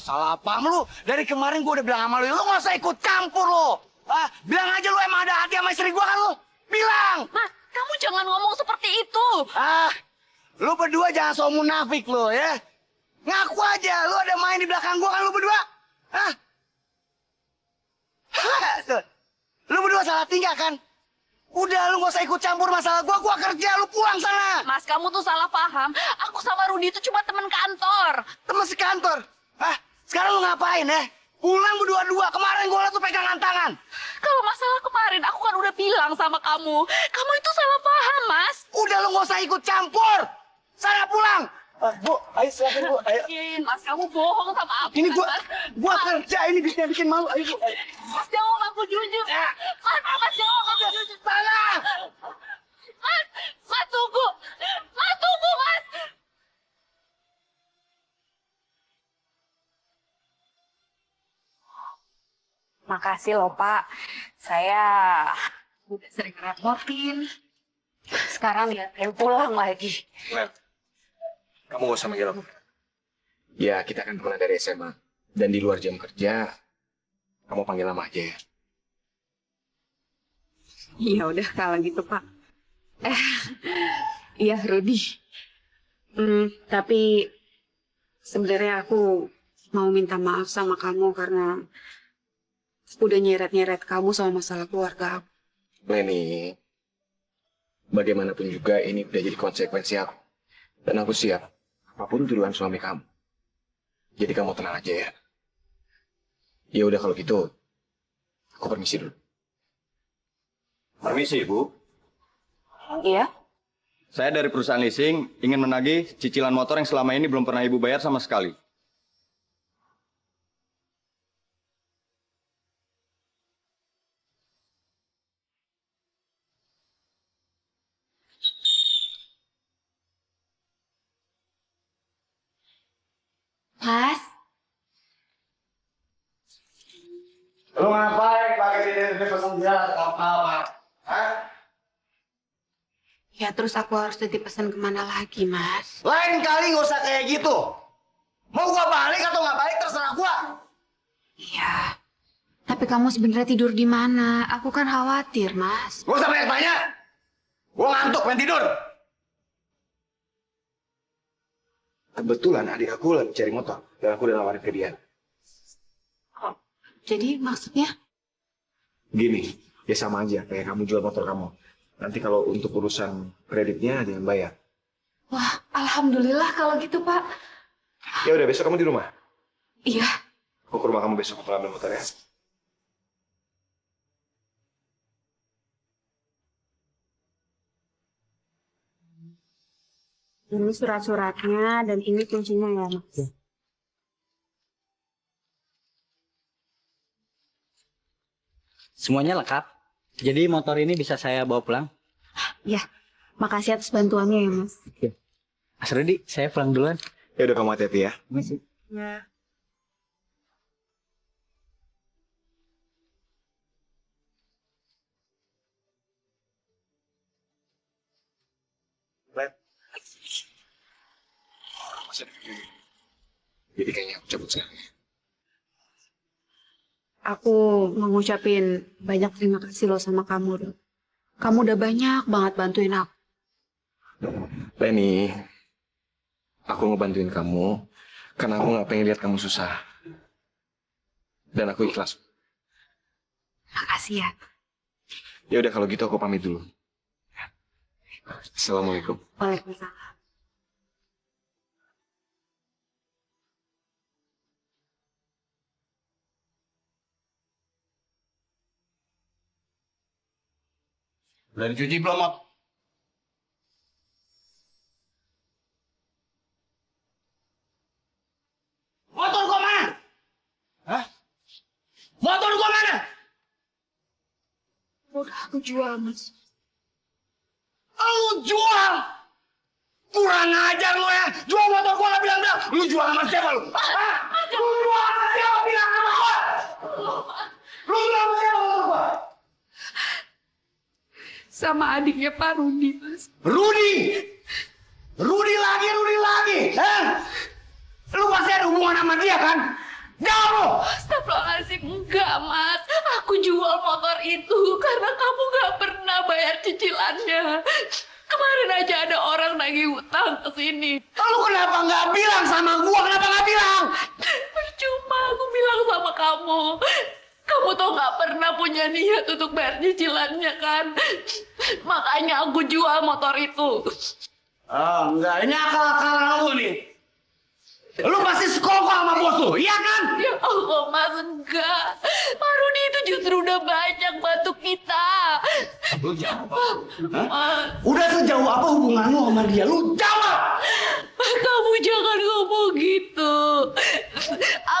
Salah paham lu. Dari kemarin gua udah bilang sama lu nggak usah ikut campur lu. Bilang aja lu emang ada hati sama istri gua kan lu. Bilang.
Mas, kamu jangan ngomong seperti itu.
Lu berdua jangan so munafik lu ya. Ngaku aja, lu ada main di belakang gua kan lu berdua. Tuh. Lu berdua salah tingkah kan? Udah lu gak usah ikut campur masalah gua kerja, lu pulang sana.
Mas, kamu tuh salah paham. Aku sama Rudi itu cuma teman kantor.
Temen sekantor. Sekarang lu ngapain ya? Pulang berdua-dua, kemarin gua liat lu pegangan tangan.
Kalau masalah kemarin, aku kan udah bilang sama kamu. Kamu itu salah paham, Mas.
Udah lu gak usah ikut campur. Sana pulang. Bu, ayo silakan bu, ayo.
Mas, kamu bohong sama aku.
Ini
kan,
gua kerja, ini bikin malu, ayo bu. Ayo.
Mas, jawab aku jujur. Mas, jawab aku jujur.
Sana.
Mas, tunggu. Mas, tunggu, Mas. Makasih loh, Pak. Saya udah sering repotin. Sekarang ya, pulang lagi.
Len, kamu gak usah manggil aku. Ya, kita kan teman dari SMA. Dan di luar jam kerja, kamu panggil nama aja ya.
Ya udah kalau gitu Pak. Iya Rudi. Tapi sebenarnya aku mau minta maaf sama kamu karena udah nyeret-nyeret kamu sama masalah keluarga aku.
Leni, bagaimanapun juga ini udah jadi konsekuensi aku. Dan aku siap apapun tuduhan suami kamu. Jadi kamu tenang aja ya. Ya udah kalau gitu, aku permisi dulu.
Permisi, Bu.
Iya?
Saya dari perusahaan leasing ingin menagih cicilan motor yang selama ini belum pernah Ibu bayar sama sekali.
Mas,
Lu ngapain pakai di pesan dia apa? Hah?
ya terus aku harus titip pesan kemana lagi, Mas?
Lain kali nggak usah kayak gitu. Mau gua balik atau nggak balik terserah gua.
Iya. Tapi kamu sebenarnya tidur di mana? Aku kan khawatir, Mas.
Gak usah banyak-banyak. Gua ngantuk, pengen tidur. Kebetulan adik aku lagi cari motor dan aku udah nawarin ke dia.
Jadi maksudnya?
Gini, ya sama aja kayak kamu jual motor kamu. Nanti kalau untuk urusan kreditnya ada yang bayar.
Wah, alhamdulillah kalau gitu, Pak.
Ya udah besok kamu di rumah.
Iya.
Aku ke rumah kamu besok untuk ambil motor ya.
Ini surat-suratnya dan ini kuncinya ya Mas.
Semuanya lengkap. Jadi motor ini bisa saya bawa pulang?
Ya, makasih atas bantuannya ya Mas.
Mas Rudi, saya pulang duluan.
Ya udah kamu hati-hati ya.
Misi.
Ya.
Jadi kayaknya aku cabut sekarang.
Aku mau ngucapin banyak terima kasih loh sama kamu, Dok. Kamu udah banyak banget bantuin aku.
Leni, aku ngebantuin kamu karena aku nggak pengen lihat kamu susah. Dan aku ikhlas.
Makasih ya.
Ya udah kalau gitu aku pamit dulu. Assalamualaikum.
Waalaikumsalam.
Udah dicuci belum, Mot? Motor gua mana? Hah? Motor gua mana?
Udah aku jual, Mas.
Lu jual? Kurang ajar lu ya. Jual motor gua nggak bilang-bilang. Lu jual sama siapa lu? Hah? Lu jual sama siapa bilang sama gua? Lu jual sama siapa motor gua?
Sama adiknya Pak Rudi, Mas.
Rudi! Rudi lagi! Hah? Lu pasti ada hubungan sama dia kan? Jawab lu!
Astagfirullahaladzim, enggak Mas. Aku jual motor itu karena kamu gak pernah bayar cicilannya. Kemarin aja ada orang nagih hutang ke sini.
Lu kenapa nggak bilang sama gua? Kenapa nggak bilang?
Percuma aku bilang sama kamu. Kamu tuh gak pernah punya niat untuk bayar cicilannya kan. Makanya aku jual motor itu.
Oh, enggak. Ini akal-akalan lu nih. Lu pasti sekongkol sama bos lu, iya kan?
Ya Allah Mas, enggak. Pak Rudi itu justru udah banyak bantu kita.
Lu jawab.
Mas,
Udah sejauh apa hubungan lu sama dia? Lu jawab!
kamu jangan ngomong gitu.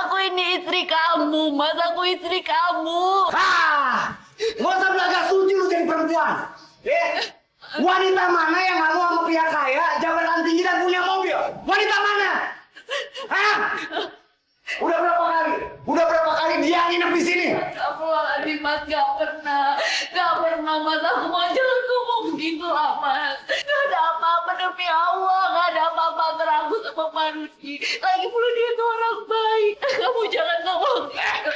Aku ini istri kamu, Mas. Aku istri kamu.
Hah! Nggak usah belaga suci lu jadi perempuan. Wanita mana yang nggak mau sama pria kaya, jabatan tinggi dan punya mobil? Wanita mana? Hah? Udah berapa kali dia nginep di sini?
Astagfirullahaladzim, Mas. Gak pernah, Mas. Aku mau jangan ngomong gitu lah, Mas. Gak ada apa-apa demi Allah. Gak ada apa-apa antara aku sama Pak Rudi. Lagi pula dia tuh orang baik. Kamu jangan ngomong gitu.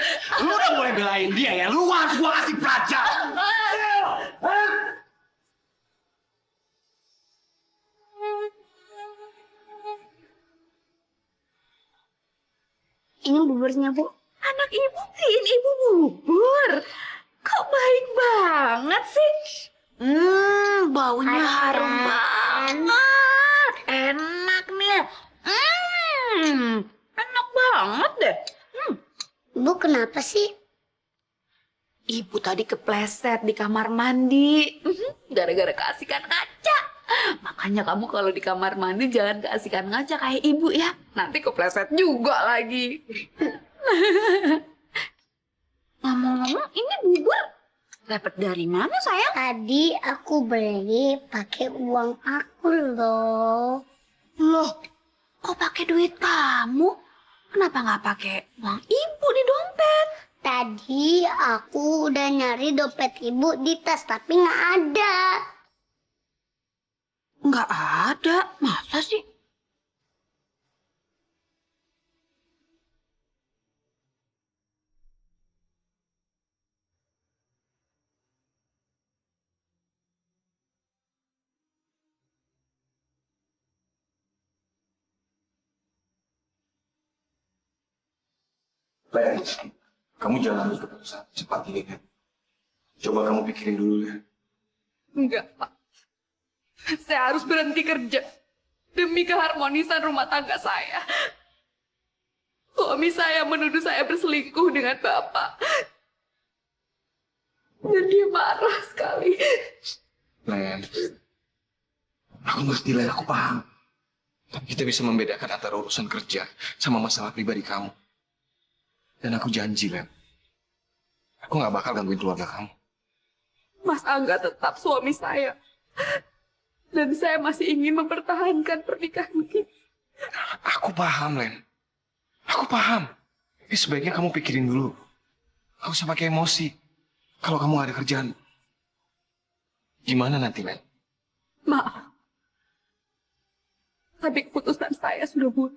Lu udah mulai belain dia ya? Lu harus gua kasih pelajaran.
Mas.
Ini buburnya, Bu.
Anak ibu beliin ibu bubur. Kok baik banget sih? Baunya harum banget. Enak nih. Enak banget deh.
Ibu kenapa sih?
Ibu tadi kepleset di kamar mandi. Gara-gara keasikan ngaca. Makanya kamu kalau di kamar mandi jangan keasikan ngaca kayak ibu ya. Nanti kepleset juga lagi. Ngomong-ngomong, ini bubur dapat dari mana sayang?
Tadi aku beli pakai uang aku loh.
Loh, kok pakai duit kamu? Kenapa nggak pakai uang ibu di dompet?
Tadi aku udah nyari dompet ibu di tas tapi nggak ada.
Nggak ada, masa sih?
Len, kamu jangan ambil keputusan cepat ini, kan? Coba kamu pikirin dulu, ya.
Enggak, Pak. Saya harus berhenti kerja demi keharmonisan rumah tangga saya. Suami saya menuduh saya berselingkuh dengan Bapak. Dan dia marah sekali.
Len, aku ngerti, Len, aku paham. Tapi kita bisa membedakan antara urusan kerja sama masalah pribadi kamu. Dan aku janji, Len, aku gak bakal gangguin keluarga kamu.
Mas Angga tetap suami saya. Dan saya masih ingin mempertahankan pernikahan kita.
Aku paham, Len. Aku paham. Tapi sebaiknya kamu pikirin dulu. Gak usah pakai emosi. Kalau kamu gak ada kerjaan, gimana nanti, Len?
Maaf. Tapi keputusan saya sudah bulat.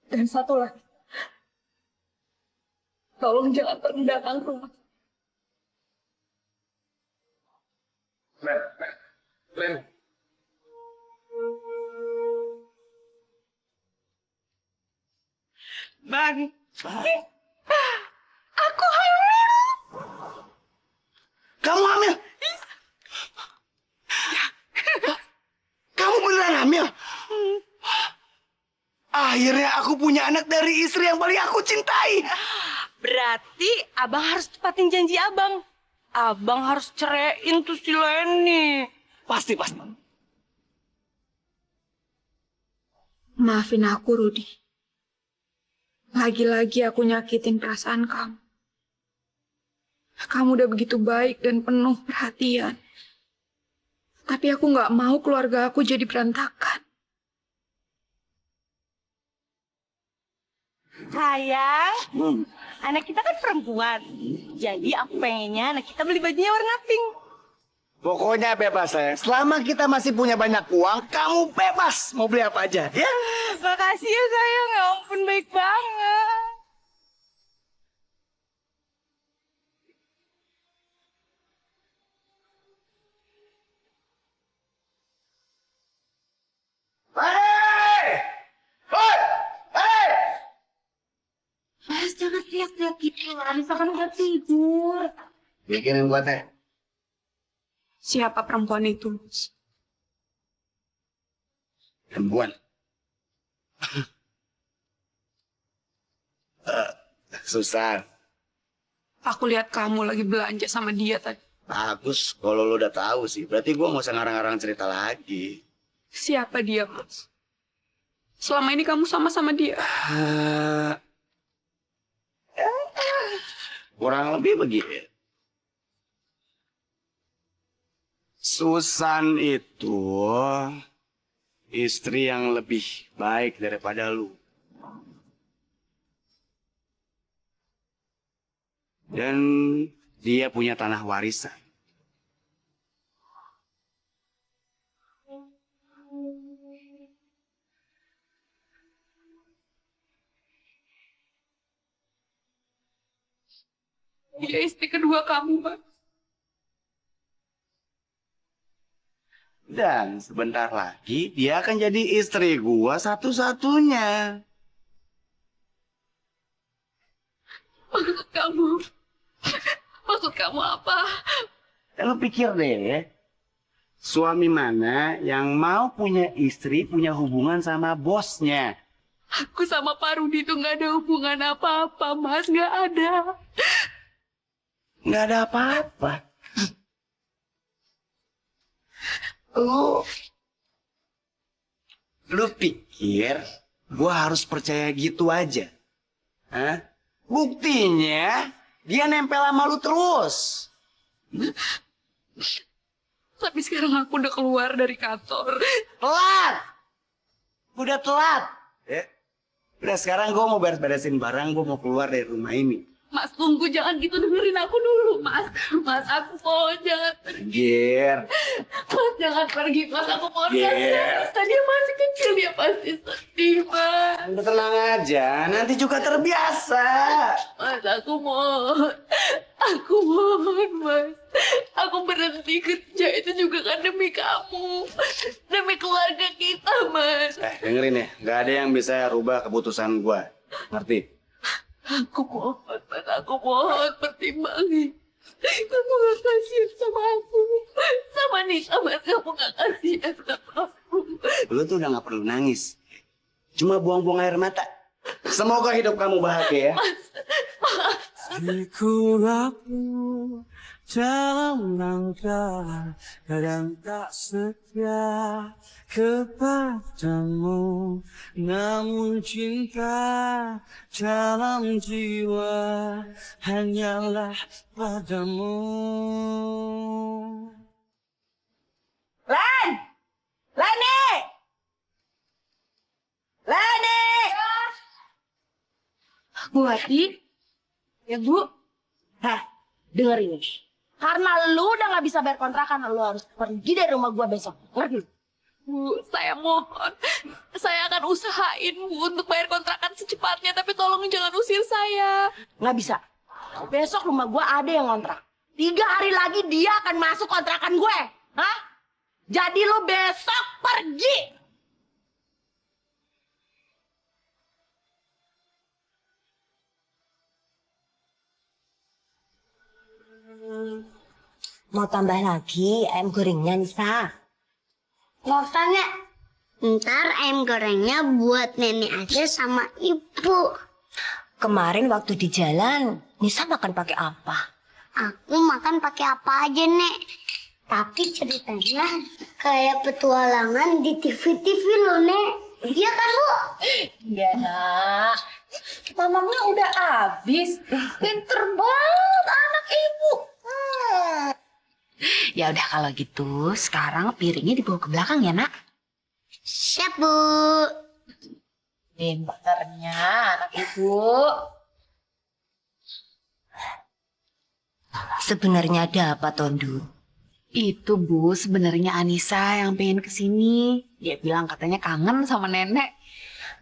Dan satu lagi. Tolong jangan merendahkan rumah.
Len.
Bang.
Aku hamil.
Kamu hamil? Kamu beneran hamil? Akhirnya aku punya anak dari istri yang paling aku cintai.
Berarti abang harus tepatin janji abang. Abang harus ceraiin tuh si Leni.
Pasti.
Maafin aku, Rudi. Lagi-lagi aku nyakitin perasaan kamu. Kamu udah begitu baik dan penuh perhatian. Tapi aku nggak mau keluarga aku jadi berantakan.
Sayang, anak kita kan perempuan. Jadi aku pengennya anak kita beli bajunya warna pink.
Pokoknya bebas, sayang. Selama kita masih punya banyak uang, kamu bebas mau beli apa aja, ya?
Makasih ya sayang, ya ampun baik banget.
Mas, jangan teriak-teriak gitu lah. Misalkan udah tidur.
Bikinin gua teh.
Siapa perempuan itu?
Perempuan. Susan.
Aku lihat kamu lagi belanja sama dia tadi.
Bagus, kalau lo udah tahu sih. Berarti gua nggak usah ngarang-ngarang cerita lagi.
Siapa dia, Mas? Selama ini kamu sama dia.
Kurang lebih begitu. Susan itu istri yang lebih baik daripada lu. Dan dia punya tanah warisan.
Dia istri kedua kamu, Mas.
Dan sebentar lagi dia akan jadi istri gua satu-satunya.
Maksud kamu apa?
Lo pikir deh, suami mana yang mau punya istri punya hubungan sama bosnya?
Aku sama Pak Rudi tuh nggak ada hubungan apa-apa, Mas. Nggak ada.
Nggak ada apa-apa. Lu pikir gua harus percaya gitu aja? Hah? Buktinya dia nempel sama lu terus.
Tapi sekarang aku udah keluar dari kantor.
Telat! Udah telat. Ya. Udah sekarang gue mau beres-beresin barang, gue mau keluar dari rumah ini.
Mas, tunggu, jangan gitu, dengerin aku dulu, Mas. Mas, aku mohon jangan pergi.
Gir.
Mas, jangan pergi, Mas. Aku mohon.
Gir.
Dia masih kecil, dia pasti sedih, Mas.
Udah tenang aja, nanti juga terbiasa.
Mas, aku mohon. Aku mohon, Mas. Aku berhenti kerja itu juga kan demi kamu. Demi keluarga kita, Mas.
Dengerin ya, gak ada yang bisa rubah keputusan gue. Ngerti?
Aku mohon, Mas. Aku mohon pertimbangin. Kamu gak kasihan sama aku. Sama Nita, Mas. Kamu gak kasihan sama aku.
Lu tuh udah gak perlu nangis. Cuma buang-buang air mata. Semoga hidup kamu bahagia ya.
Ku rapuh dalam langkah, kadang tak setia kepadamu, namun cinta dalam jiwa hanyalah padamu.
Len! Leni! Leni!
Bu Hati? Ya, Bu.
Hah, denger ini. Karena lu udah gak bisa bayar kontrakan, lu harus pergi dari rumah gua besok. Ngerti?
Bu, saya mohon. Saya akan usahain, Bu, untuk bayar kontrakan secepatnya. Tapi tolong jangan usir saya.
Nggak bisa. Besok rumah gua ada yang ngontrak. 3 hari lagi dia akan masuk kontrakan gue. Hah? Jadi lu besok pergi.
Mau tambah lagi ayam gorengnya, Nisa?
Nggak usah, Nek. Ntar ayam gorengnya buat nenek aja sama ibu.
Kemarin waktu di jalan, Nisa makan pakai apa?
Aku makan pakai apa aja, Nek. Tapi ceritanya kayak petualangan di TV-TV loh, Nek. Iya kan, Bu?
Iya, Nak. Mamamnya udah habis. Pinter banget anak ibu. Ya udah kalau gitu, sekarang piringnya dibawa ke belakang ya, Nak.
Siap, Bu.
Pinternya anak ibu.
Sebenarnya ada apa, Tondu?
Itu Bu, sebenarnya Anissa yang pengen kesini. Dia bilang katanya kangen sama nenek.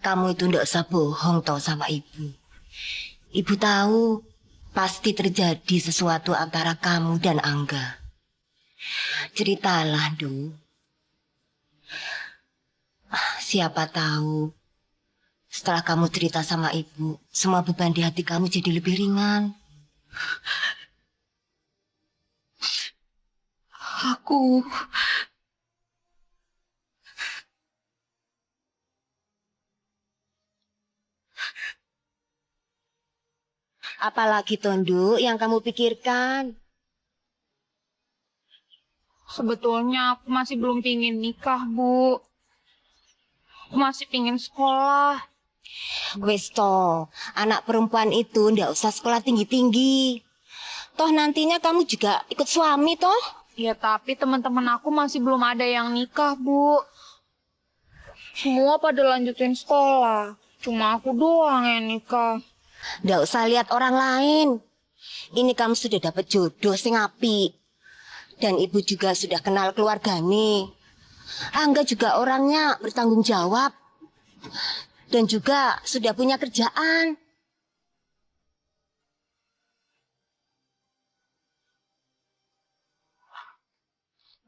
Kamu itu ndak usah bohong tau sama ibu. Ibu tahu pasti terjadi sesuatu antara kamu dan Angga. Ceritalah, Du. Siapa tahu setelah kamu cerita sama ibu, semua beban di hati kamu jadi lebih ringan.
Aku...
Apalagi, Tondu, yang kamu pikirkan?
Sebetulnya aku masih belum pingin nikah, Bu. Aku masih pingin sekolah.
Wes toh, anak perempuan itu ndak usah sekolah tinggi-tinggi. Toh nantinya kamu juga ikut suami toh.
Ya tapi teman-teman aku masih belum ada yang nikah, Bu. Semua pada lanjutin sekolah. Cuma aku doang yang nikah.
Ndak usah lihat orang lain. Ini kamu sudah dapat jodoh sing apik. Dan ibu juga sudah kenal keluargane. Angga juga orangnya bertanggung jawab. Dan juga sudah punya kerjaan.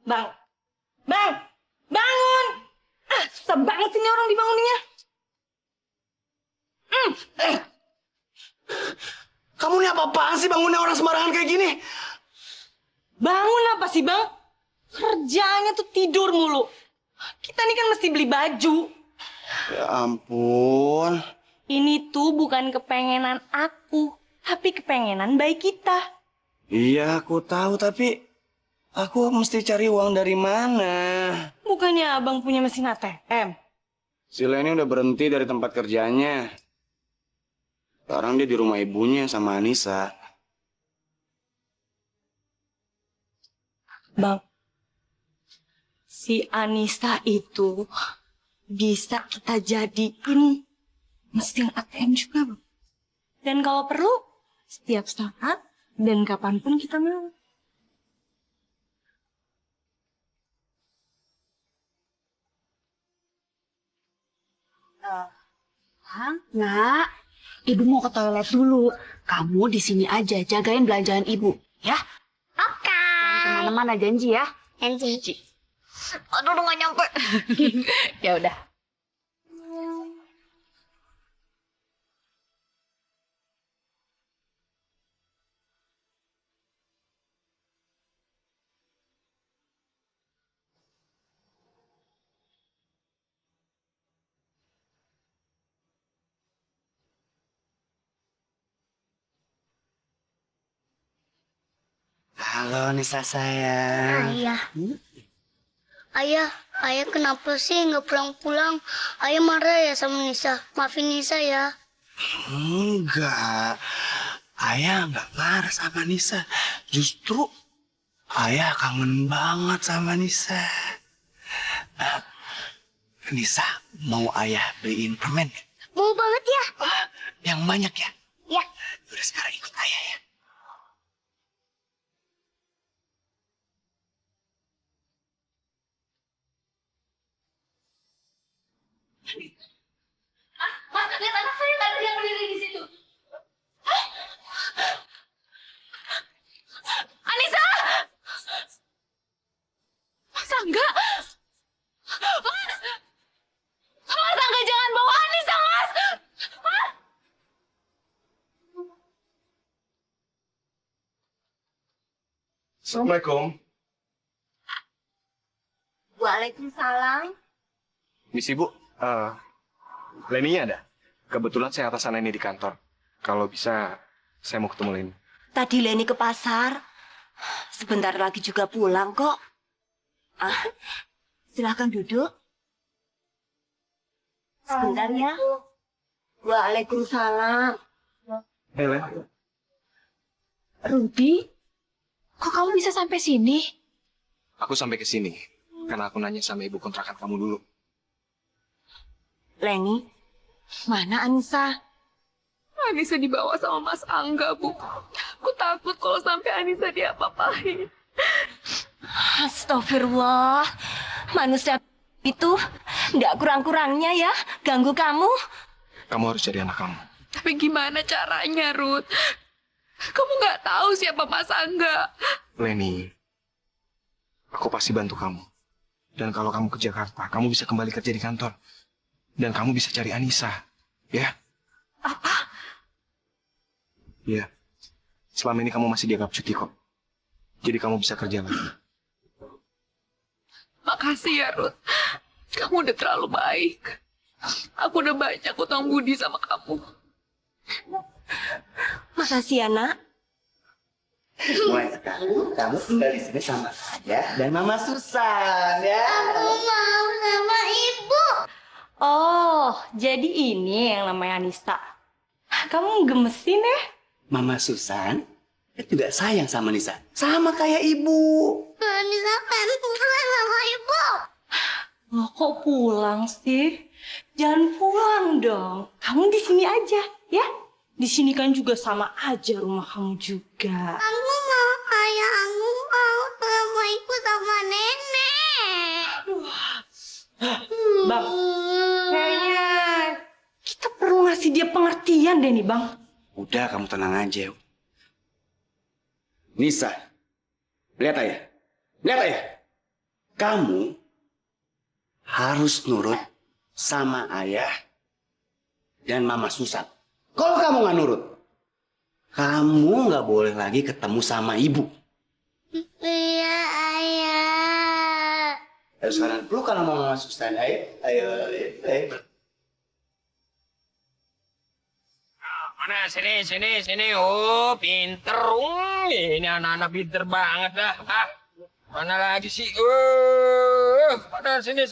Bang, Bang, Susah banget ini orang dibanguninnya.
Kamu ini apa-apaan sih bangunnya orang sembarangan kayak gini?
Bangun apa sih bang? Kerjanya tuh tidur mulu. Kita nih kan mesti beli baju.
Ya ampun.
Ini tuh bukan kepengenan aku, tapi kepengenan bayi kita.
Iya aku tahu tapi aku mesti cari uang dari mana?
Bukannya abang punya mesin ATM?
Si Leni udah berhenti dari tempat kerjanya. Sekarang dia di rumah ibunya sama Anissa.
Bang, si Anissa itu bisa kita jadiin mesin ATM juga, Bang. Dan kalau perlu, setiap saat dan kapanpun kita mau.
Nak, ibu mau ke toilet dulu. Kamu di sini aja jagain belanjaan ibu, ya?
Oke.
Jangan kemana-mana, janji ya.
Janji.
Aduh, udah gak nyampe. Ya udah.
Halo Nisa sayang.
Ayah. Ayah kenapa sih nggak pulang-pulang? Ayah marah ya sama Nisa. Maafin Nisa ya.
Enggak. Ayah nggak marah sama Nisa. Justru ayah kangen banget sama Nisa. Eh, Nisa mau ayah beliin permen?
Mau banget ya?
Yang banyak ya?
Ya.
Udah sekarang ikut ayah ya.
Mas, lihat anak saya tadi yang berdiri di situ. Anissa! Mas Angga! Mas! Mas Angga jangan bawa Anissa, Mas! Mas!
Assalamualaikum.
Waalaikumsalam.
Misi Bu, Leni ada? Kebetulan saya atasan Leni di kantor. Kalau bisa, saya mau ketemu Leni.
Tadi Leni ke pasar. Sebentar lagi juga pulang kok. Silahkan duduk. Sebentar ya. Waalaikumsalam.
Len.
Rudi, kok kamu bisa sampai sini?
Aku sampai ke sini karena aku nanya sama ibu kontrakan kamu dulu.
Leni, mana Anissa?
Anissa dibawa sama Mas Angga, Bu. Aku takut kalau sampai Anissa diapa-apain.
Astagfirullah. Manusia itu nggak kurang-kurangnya ya ganggu kamu.
Kamu harus cari anak kamu.
Tapi gimana caranya, Ruth? Kamu nggak tahu siapa Mas Angga.
Leni, aku pasti bantu kamu. Dan kalau kamu ke Jakarta, kamu bisa kembali kerja di kantor. Dan kamu bisa cari Anissa, ya?
Apa?
Iya. Selama ini kamu masih dianggap cuti kok. Jadi kamu bisa kerja lagi.
Makasih ya, Ruth. Kamu udah terlalu baik. Aku udah banyak utang budi sama kamu.
Makasih ya, Nak.
Mulai sekarang kamu tinggal di sini sama saya dan Mama Susan ya.
Aku mau sama ibu.
Oh, jadi ini yang namanya Anissa. Kamu gemesin ya?
Mama Susan juga sayang sama Nisa. Sama kayak ibu.
Nisa pengen pulang sama ibu.
Loh, kok pulang sih? Jangan pulang dong. Kamu di sini aja, ya? Di sini kan juga sama aja rumah kamu juga.
Aku mau ayah, aku mau sama ibu sama nenek.
Bang, kayaknya kita perlu ngasih dia pengertian deh nih, Bang.
Udah kamu tenang aja. Nisa, lihat ayah. Lihat ayah. Kamu harus nurut sama ayah dan mama Susan. Kalau kamu nggak nurut, kamu nggak boleh lagi ketemu sama ibu.
Iya, ayah.
Ayo sekarang peluk kalau mau mama Susan. Ayo.
Mana sini. Oh, pinter. Ini anak-anak pinter banget dah. Mana lagi sih? Mana sini.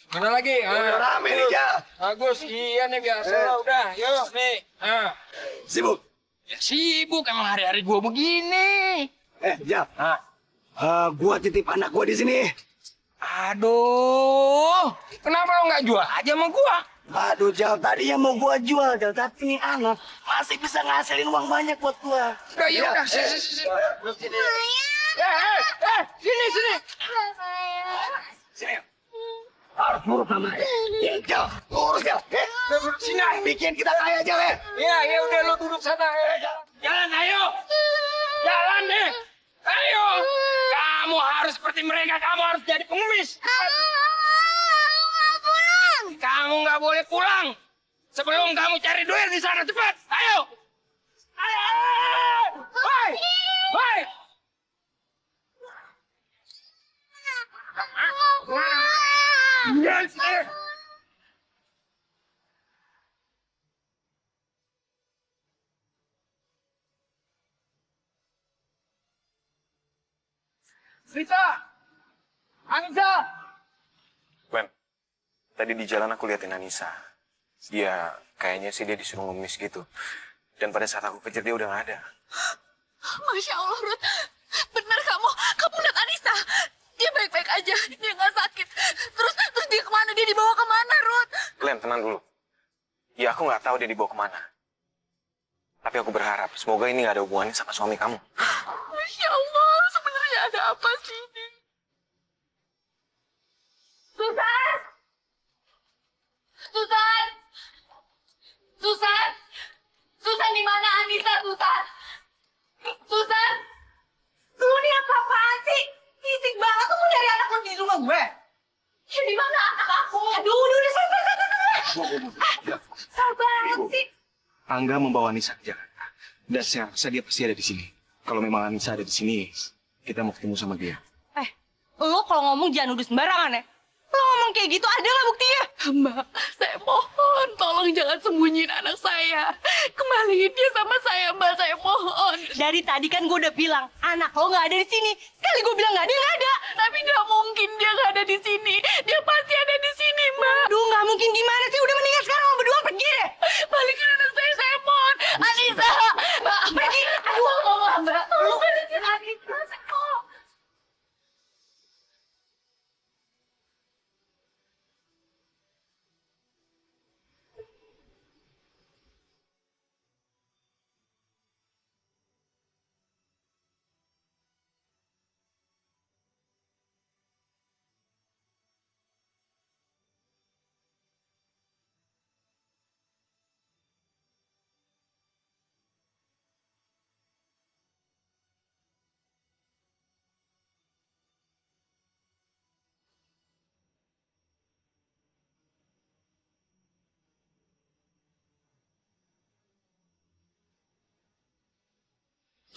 Mana lagi?
Rame nih, Jal.
Bagus, iya nih biasa lah udah. Yuk, nih.
Sibuk?
Ya, sibuk emang hari-hari gua begini.
Jal. Gua titip anak gua di sini.
Aduh, kenapa lo nggak jual aja sama gua?
Aduh, Jal, tadinya mau gua jual, Jal, tapi nih anak masih bisa ngasilin uang banyak buat gua.
Udah, ya udah, sini. Sini.
Sini. Harus nurut sama ya, Jal. Urus, Jal.
Duduk sini.
Bikin kita kaya, Jal, ya.
Iya, udah lo duduk sana. Jalan, ayo. Jalan deh. Ayo. Kamu harus seperti mereka, kamu harus jadi pengemis. Kamu nggak boleh pulang sebelum kamu cari duit di sana, cepat. Ayo. Woi. Yes. Rita, Anissa.
Gwen, tadi di jalan aku liatin Anissa. Dia kayaknya sih dia disuruh ngemis gitu. Dan pada saat aku kejar dia udah nggak ada.
Masya Allah, Ruth. Benar kamu lihat Anissa. Dia baik-baik aja, dia nggak sakit. Terus dia kemana? Dia dibawa kemana, Ruth?
Glenn, tenang dulu. Ya aku nggak tahu dia dibawa kemana. Tapi aku berharap semoga ini nggak ada hubungannya sama suami kamu.
Masya Allah, sebenarnya ada apa sih ini? Susan, di mana Anissa, Susan? Susan? Lu nih apa-apaan sih? Fisik banget tuh mau nyari anak lu di rumah gue. Ya di mana anak aku? Aduh, udah sabar sih.
Angga membawa Anissa ke Jakarta. Dan saya rasa dia pasti ada di sini. Kalau memang Anissa ada di sini, kita mau ketemu sama dia.
Lo kalau ngomong jangan nuduh sembarangan ya. Lo ngomong kayak gitu ada nggak buktinya?
Mbak, saya mohon tolong jangan sembunyiin anak saya. Kembaliin dia sama saya, Mbak, saya mohon.
Dari tadi kan gue udah bilang anak lo nggak ada di sini. Sekali gue bilang nggak ada, nggak ada.
Tapi nggak mungkin dia nggak ada di sini. Dia pasti ada di sini, Mbak.
Aduh, nggak mungkin gimana sih? Udah mendingan sekarang lo berdua pergi deh.
Balikin anak saya mohon. Anissa, Mbak, pergi. Aduh, Mbak, tolong balikin Anissa, saya mohon.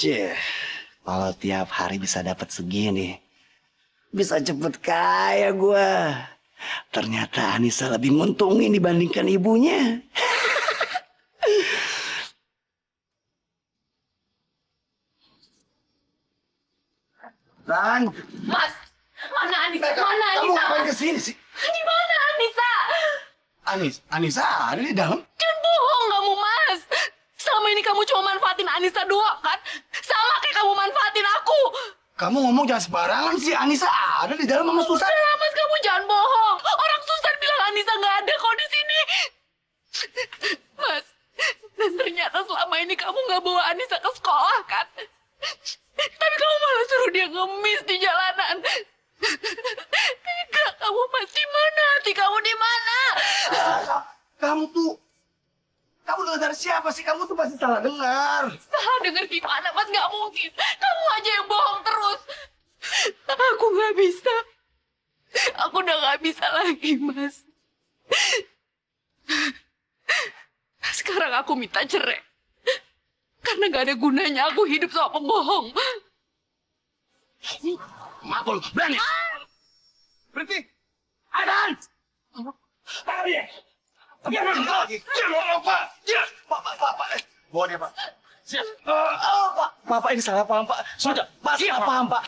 Kalau tiap hari bisa dapat segini, bisa cepet kaya gua. Ternyata Anissa lebih nguntungin dibandingkan ibunya. Ran,
Mas, mana Anissa? Mana
kamu
Anissa?
ngapain kesini sih?
Di mana Anissa?
Anissa ada di dalam.
Jangan bohong kamu, Mas. Selama ini kamu cuma manfaatin Anissa doang, kan? Sama kayak kamu manfaatin aku.
Kamu ngomong jangan sembarangan sih. Anissa ada di dalam sama Susan.
Udah, Mas, kamu jangan bohong. Orang Susan bilang Anissa nggak ada kok di sini. Mas, dan ternyata selama ini kamu nggak bawa Anissa ke sekolah, kan? Tapi kamu malah suruh dia ngemis di jalanan. Tega kamu, Mas. Di mana hati kamu, di mana?
Kamu dengar dari siapa sih? Kamu tuh pasti salah dengar.
Salah dengar gimana, Mas? Nggak mungkin. Kamu aja yang bohong terus. Aku nggak bisa. Aku udah gak bisa lagi, Mas. Sekarang aku minta cerai. Karena gak ada gunanya aku hidup sama pembohong.
Maaf lu, berani. Berhenti. Adan. Tarik. Jangan lagi. Jangan lupa. Pak. Bawa dia, Pak. Siap.
Pak ini salah paham, Pak. Sudah, Pak, salah paham, Pak.